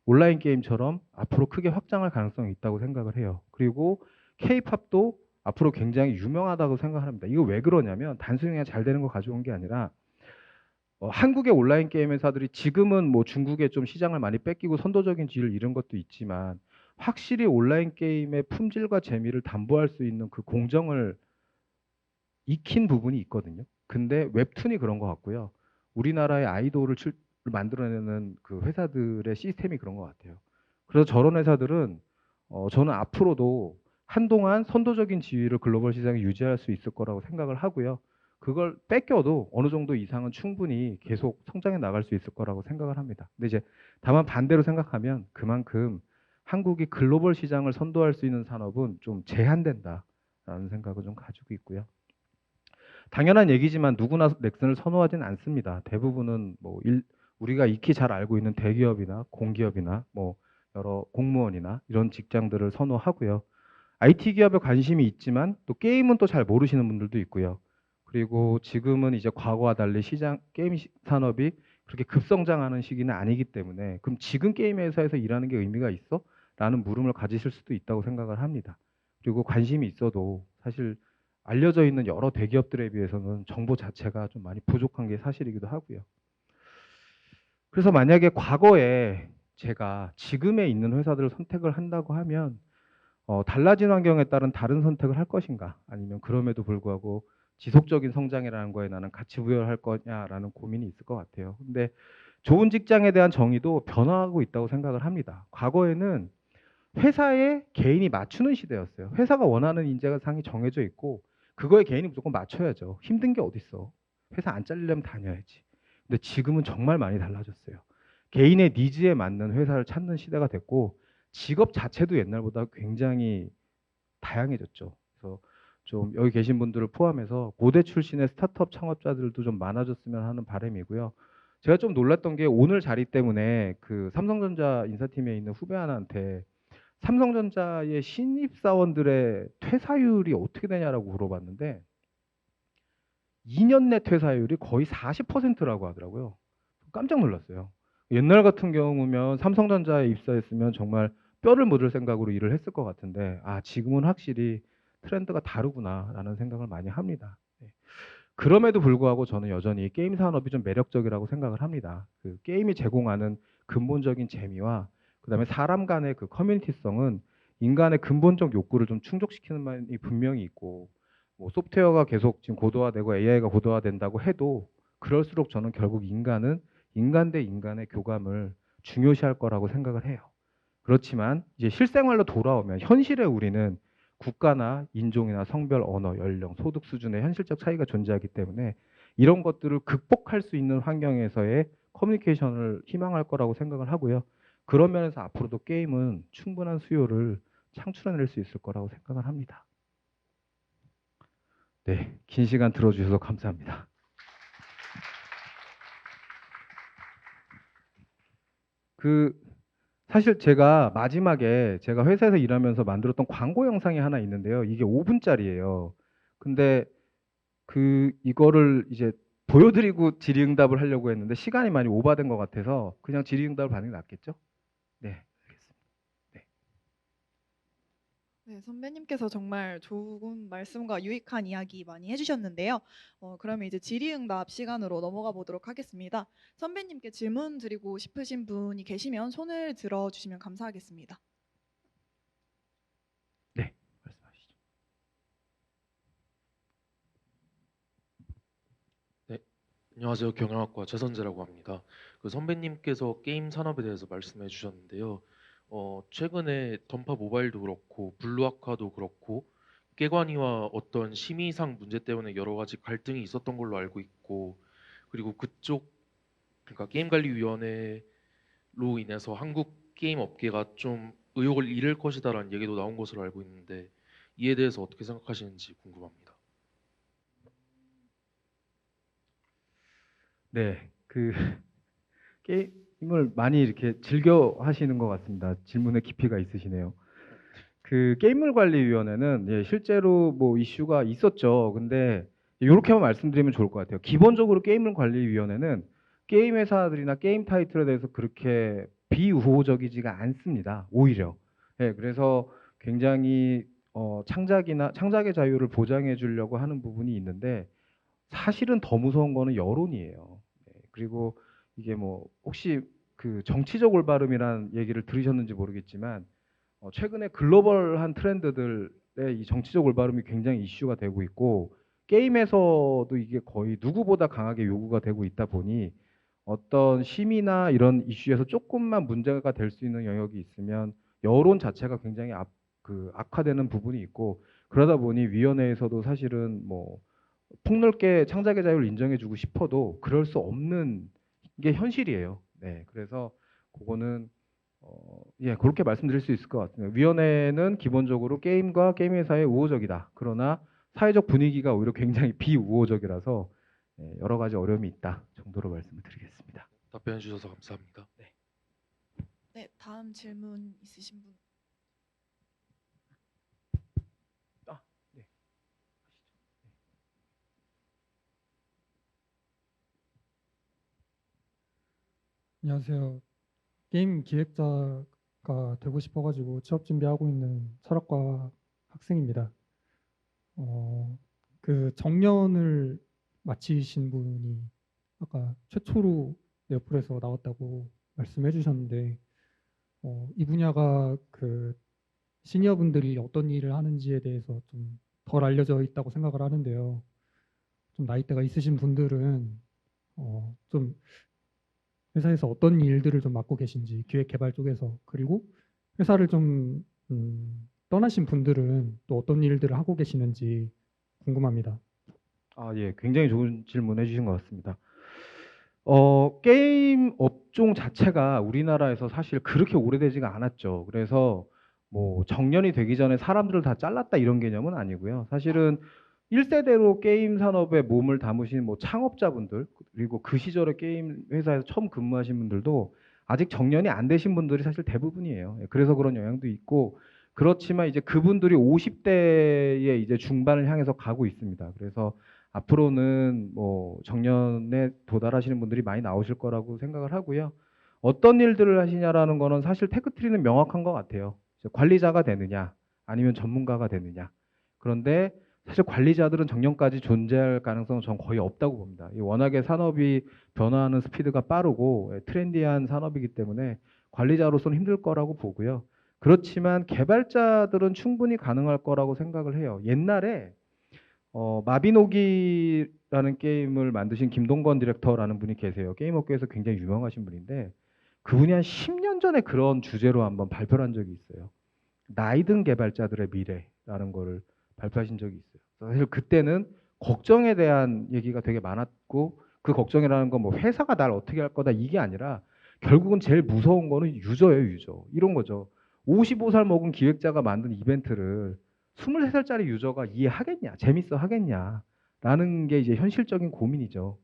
온라인 게임처럼 앞으로 크게 확장할 가능성이 있다고 생각을 해요. 그리고 케이팝도 앞으로 굉장히 유명하다고 생각합니다. 이거 왜 그러냐면 단순히 그냥 잘 되는 거 가져온 게 아니라 한국의 온라인 게임 회사들이 지금은 뭐 중국에 좀 시장을 많이 뺏기고 선도적인 지위를 잃은 것도 있지만 확실히 온라인 게임의 품질과 재미를 담보할 수 있는 그 공정을 익힌 부분이 있거든요. 근데 웹툰이 그런 것 같고요. 우리나라의 아이돌을 만들어내는 그 회사들의 시스템이 그런 것 같아요. 그래서 저런 회사들은 저는 앞으로도 한동안 선도적인 지위를 글로벌 시장에 유지할 수 있을 거라고 생각을 하고요. 그걸 뺏겨도 어느 정도 이상은 충분히 계속 성장해 나갈 수 있을 거라고 생각을 합니다. 근데 이제 다만 반대로 생각하면 그만큼 한국이 글로벌 시장을 선도할 수 있는 산업은 좀 제한된다라는 생각을 좀 가지고 있고요. 당연한 얘기지만 누구나 넥슨을 선호하진 않습니다. 대부분은 뭐 우리가 익히 잘 알고 있는 대기업이나 공기업이나 뭐 여러 공무원이나 이런 직장들을 선호하고요. IT 기업에 관심이 있지만 또 게임은 또 잘 모르시는 분들도 있고요. 그리고 지금은 이제 과거와 달리 게임 산업이 그렇게 급성장하는 시기는 아니기 때문에 그럼 지금 게임 회사에서 일하는 게 의미가 있어? 라는 물음을 가지실 수도 있다고 생각을 합니다. 그리고 관심이 있어도 사실 알려져 있는 여러 대기업들에 비해서는 정보 자체가 좀 많이 부족한 게 사실이기도 하고요. 그래서 만약에 과거에 제가 지금에 있는 회사들을 선택을 한다고 하면 달라진 환경에 따른 다른 선택을 할 것인가, 아니면 그럼에도 불구하고 지속적인 성장이라는 거에 나는 가치 부여를 할 거냐라는 고민이 있을 것 같아요. 근데 좋은 직장에 대한 정의도 변화하고 있다고 생각을 합니다. 과거에는 회사에 개인이 맞추는 시대였어요. 회사가 원하는 인재가 상이 정해져 있고 그거에 개인이 무조건 맞춰야죠. 힘든 게 어딨어. 회사 안 잘리려면 다녀야지. 근데 지금은 정말 많이 달라졌어요. 개인의 니즈에 맞는 회사를 찾는 시대가 됐고 직업 자체도 옛날보다 굉장히 다양해졌죠. 그래서 좀 여기 계신 분들을 포함해서 고대 출신의 스타트업 창업자들도 좀 많아졌으면 하는 바람이고요. 제가 좀 놀랐던 게 오늘 자리 때문에 그 삼성전자 인사팀에 있는 후배 하나한테 삼성전자의 신입사원들의 퇴사율이 어떻게 되냐라고 물어봤는데 2년 내 퇴사율이 거의 40%라고 하더라고요. 깜짝 놀랐어요. 옛날 같은 경우면 삼성전자에 입사했으면 정말 뼈를 묻을 생각으로 일을 했을 것 같은데 지금은 확실히 트렌드가 다르구나라는 생각을 많이 합니다. 네. 그럼에도 불구하고 저는 여전히 게임 산업이 좀 매력적이라고 생각을 합니다. 그 게임이 제공하는 근본적인 재미와 그다음에 사람 간의 그 커뮤니티성은 인간의 근본적 욕구를 좀 충족시키는 면이 분명히 있고 뭐 소프트웨어가 계속 지금 고도화되고 AI가 고도화된다고 해도 그럴수록 저는 결국 인간은 인간 대 인간의 교감을 중요시할 거라고 생각을 해요. 그렇지만 이제 실생활로 돌아오면 현실에 우리는 국가나 인종이나 성별, 언어, 연령, 소득 수준의 현실적 차이가 존재하기 때문에 이런 것들을 극복할 수 있는 환경에서의 커뮤니케이션을 희망할 거라고 생각을 하고요. 그런 면에서 앞으로도 게임은 충분한 수요를 창출해낼 수 있을 거라고 생각을 합니다. 네, 긴 시간 들어주셔서 감사합니다. 그 사실 제가 마지막에 제가 회사에서 일하면서 만들었던 광고 영상이 하나 있는데요. 이게 5분짜리예요. 근데 이거를 이제 보여드리고 질의응답을 하려고 했는데 시간이 많이 오바된 것 같아서 그냥 질의응답을 받는 게 낫겠죠? 네, 알겠습니다. 네. 네, 선배님께서 정말 좋은 말씀과 유익한 이야기 많이 해주셨는데요. 그러면 이제 질의응답 시간으로 넘어가 보도록 하겠습니다. 선배님께 질문 드리고 싶으신 분이 계시면 손을 들어주시면 감사하겠습니다. 네, 말씀하시죠. 네, 안녕하세요. 경영학과 최선재라고 합니다. 그 선배님께서 게임 산업에 대해서 말씀해 주셨는데요. 최근에 던파 모바일도 그렇고 블루아카도 그렇고 깨관이와 어떤 심의상 문제 때문에 여러 가지 갈등이 있었던 걸로 알고 있고 그리고 그쪽 그러니까 게임관리위원회로 인해서 한국 게임 업계가 좀 의욕을 잃을 것이다라는 얘기도 나온 것으로 알고 있는데 이에 대해서 어떻게 생각하시는지 궁금합니다. 네, 게임을 많이 이렇게 즐겨 하시는 것 같습니다. 질문에 깊이가 있으시네요. 그 게임물관리위원회는 실제로 뭐 이슈가 있었죠. 근데 이렇게만 말씀드리면 좋을 것 같아요. 기본적으로 게임물관리위원회는 게임 회사들이나 게임 타이틀에 대해서 그렇게 비우호적이지가 않습니다. 오히려. 그래서 굉장히 창작의 자유를 보장해 주려고 하는 부분이 있는데 사실은 더 무서운 거는 여론이에요. 그리고 이게 뭐 혹시 그 정치적 올바름이라는 얘기를 들으셨는지 모르겠지만 최근에 글로벌한 트렌드들의 이 정치적 올바름이 굉장히 이슈가 되고 있고 게임에서도 이게 거의 누구보다 강하게 요구가 되고 있다 보니 어떤 심의나 이런 이슈에서 조금만 문제가 될 수 있는 영역이 있으면 여론 자체가 굉장히 악화되는 부분이 있고 그러다 보니 위원회에서도 사실은 뭐 폭넓게 창작의 자유를 인정해주고 싶어도 그럴 수 없는 게 현실이에요. 네, 그래서 그거는 그렇게 말씀드릴 수 있을 것 같습니다. 위원회는 기본적으로 게임과 게임 회사에 우호적이다. 그러나 사회적 분위기가 오히려 굉장히 비우호적이라서 여러 가지 어려움이 있다 정도로 말씀을 드리겠습니다. 답변해 주셔서 감사합니다. 네, 다음 질문 있으신 분? 네. 안녕하세요. 게임 기획자가 되고 싶어가지고 취업 준비하고 있는 철학과 학생입니다. 그 정년을 마치신 분이 아까 최초로 네오플에서 나왔다고 말씀해 주셨는데, 이 분야가 그 시니어분들이 어떤 일을 하는지에 대해서 좀 덜 알려져 있다고 생각을 하는데요. 좀 나이대가 있으신 분들은 좀 회사에서 어떤 일들을 좀 맡고 계신지 기획 개발 쪽에서, 그리고 회사를 좀 떠나신 분들은 또 어떤 일들을 하고 계시는지 궁금합니다. 예, 굉장히 좋은 질문 해주신 것 같습니다. 게임 업종 자체가 우리나라에서 사실 그렇게 오래되지가 않았죠. 그래서 뭐 정년이 되기 전에 사람들을 다 잘랐다 이런 개념은 아니고요. 사실은 1세대로 게임 산업에 몸을 담으신 뭐 창업자분들, 그리고 그 시절에 게임 회사에서 처음 근무하신 분들도 아직 정년이 안 되신 분들이 사실 대부분이에요. 예, 그래서 그런 영향도 있고, 그렇지만 이제 그분들이 50대의 이제 중반을 향해서 가고 있습니다. 그래서 앞으로는 뭐 정년에 도달하시는 분들이 많이 나오실 거라고 생각을 하고요. 어떤 일들을 하시냐라는 거는 사실 테크트리는 명확한 것 같아요. 관리자가 되느냐, 아니면 전문가가 되느냐. 그런데 사실 관리자들은 정년까지 존재할 가능성은 전 거의 없다고 봅니다. 워낙에 산업이 변화하는 스피드가 빠르고 트렌디한 산업이기 때문에 관리자로서는 힘들 거라고 보고요. 그렇지만 개발자들은 충분히 가능할 거라고 생각을 해요. 옛날에 마비노기라는 게임을 만드신 김동건 디렉터라는 분이 계세요. 게임 업계에서 굉장히 유명하신 분인데, 그분이 한 10년 전에 그런 주제로 한번 발표를 한 적이 있어요. 나이든 개발자들의 미래라는 거를 발표하신 적이 있어요. 사실 그때는 걱정에 대한 얘기가 되게 많았고, 그 걱정이라는 건 뭐 회사가 날 어떻게 할 거다 이게 아니라 결국은 제일 무서운 거는 유저예요, 유저. 이런 거죠. 55살 먹은 기획자가 만든 이벤트를 23살짜리 유저가 이해하겠냐, 재밌어 하겠냐, 라는 게 이제 현실적인 고민이죠.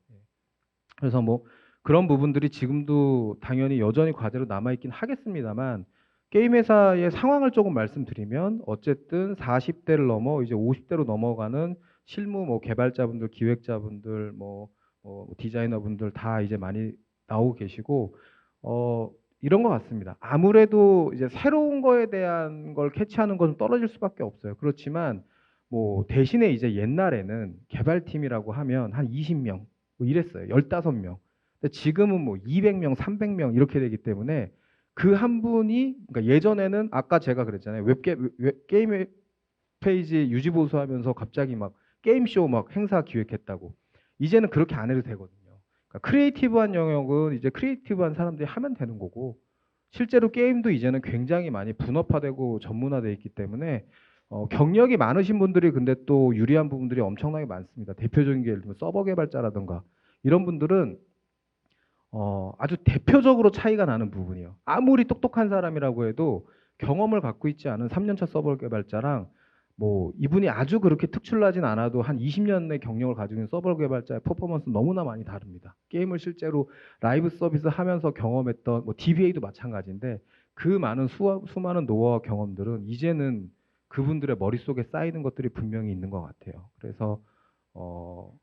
그래서 뭐 그런 부분들이 지금도 당연히 여전히 과제로 남아있긴 하겠습니다만, 게임 회사의 상황을 조금 말씀드리면 어쨌든 40대를 넘어 이제 50대로 넘어가는 실무 뭐 개발자분들, 기획자분들, 디자이너분들 다 이제 많이 나오고 계시고, 이런 것 같습니다. 아무래도 이제 새로운 거에 대한 걸 캐치하는 건 떨어질 수밖에 없어요. 그렇지만 뭐 대신에 이제 옛날에는 개발팀이라고 하면 한 20명 뭐 이랬어요. 15명. 근데 지금은 뭐 200명, 300명 이렇게 되기 때문에 그 한 분이, 그러니까 예전에는 아까 제가 그랬잖아요. 게임 페이지 유지 보수하면서 갑자기 막 게임쇼 막 행사 기획했다고. 이제는 그렇게 안 해도 되거든요. 그러니까 크리에이티브한 영역은 이제 크리에이티브한 사람들이 하면 되는 거고, 실제로 게임도 이제는 굉장히 많이 분업화되고 전문화되어 있기 때문에 경력이 많으신 분들이 근데 또 유리한 부분들이 엄청나게 많습니다. 대표적인 게 예를 들면 서버 개발자라든가 이런 분들은 아주 대표적으로 차이가 나는 부분이요. 아무리 똑똑한 사람이라고 해도 경험을 갖고 있지 않은 3년차 서버 개발자랑 뭐 이분이 아주 그렇게 특출나진 않아도 한 20년의 경력을 가지고 있는 서버 개발자의 퍼포먼스는 너무나 많이 다릅니다. 게임을 실제로 라이브 서비스 하면서 경험했던 뭐 DBA도 마찬가지인데, 그 많은 수많은 노하우 경험들은 이제는 그분들의 머릿속에 쌓이는 것들이 분명히 있는 것 같아요. 그래서 뭐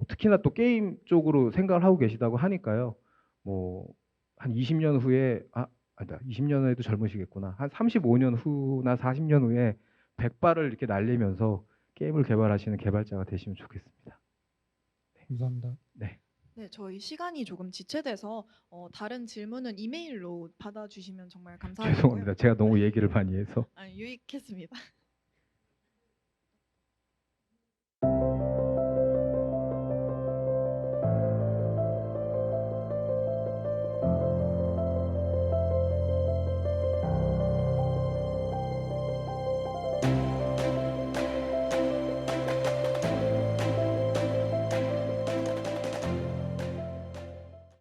특히나 또 게임 쪽으로 생각을 하고 계시다고 하니까요. 뭐 한 20년 후에 아니다. 20년 후에도 젊으시겠구나. 한 35년 후나 40년 후에 백발을 이렇게 날리면서 게임을 개발하시는 개발자가 되시면 좋겠습니다. 감사합니다. 네. 네, 저희 시간이 조금 지체돼서 다른 질문은 이메일로 받아주시면 정말 감사하겠고요. 죄송합니다. 제가 너무 얘기를 많이 해서. 유익했습니다.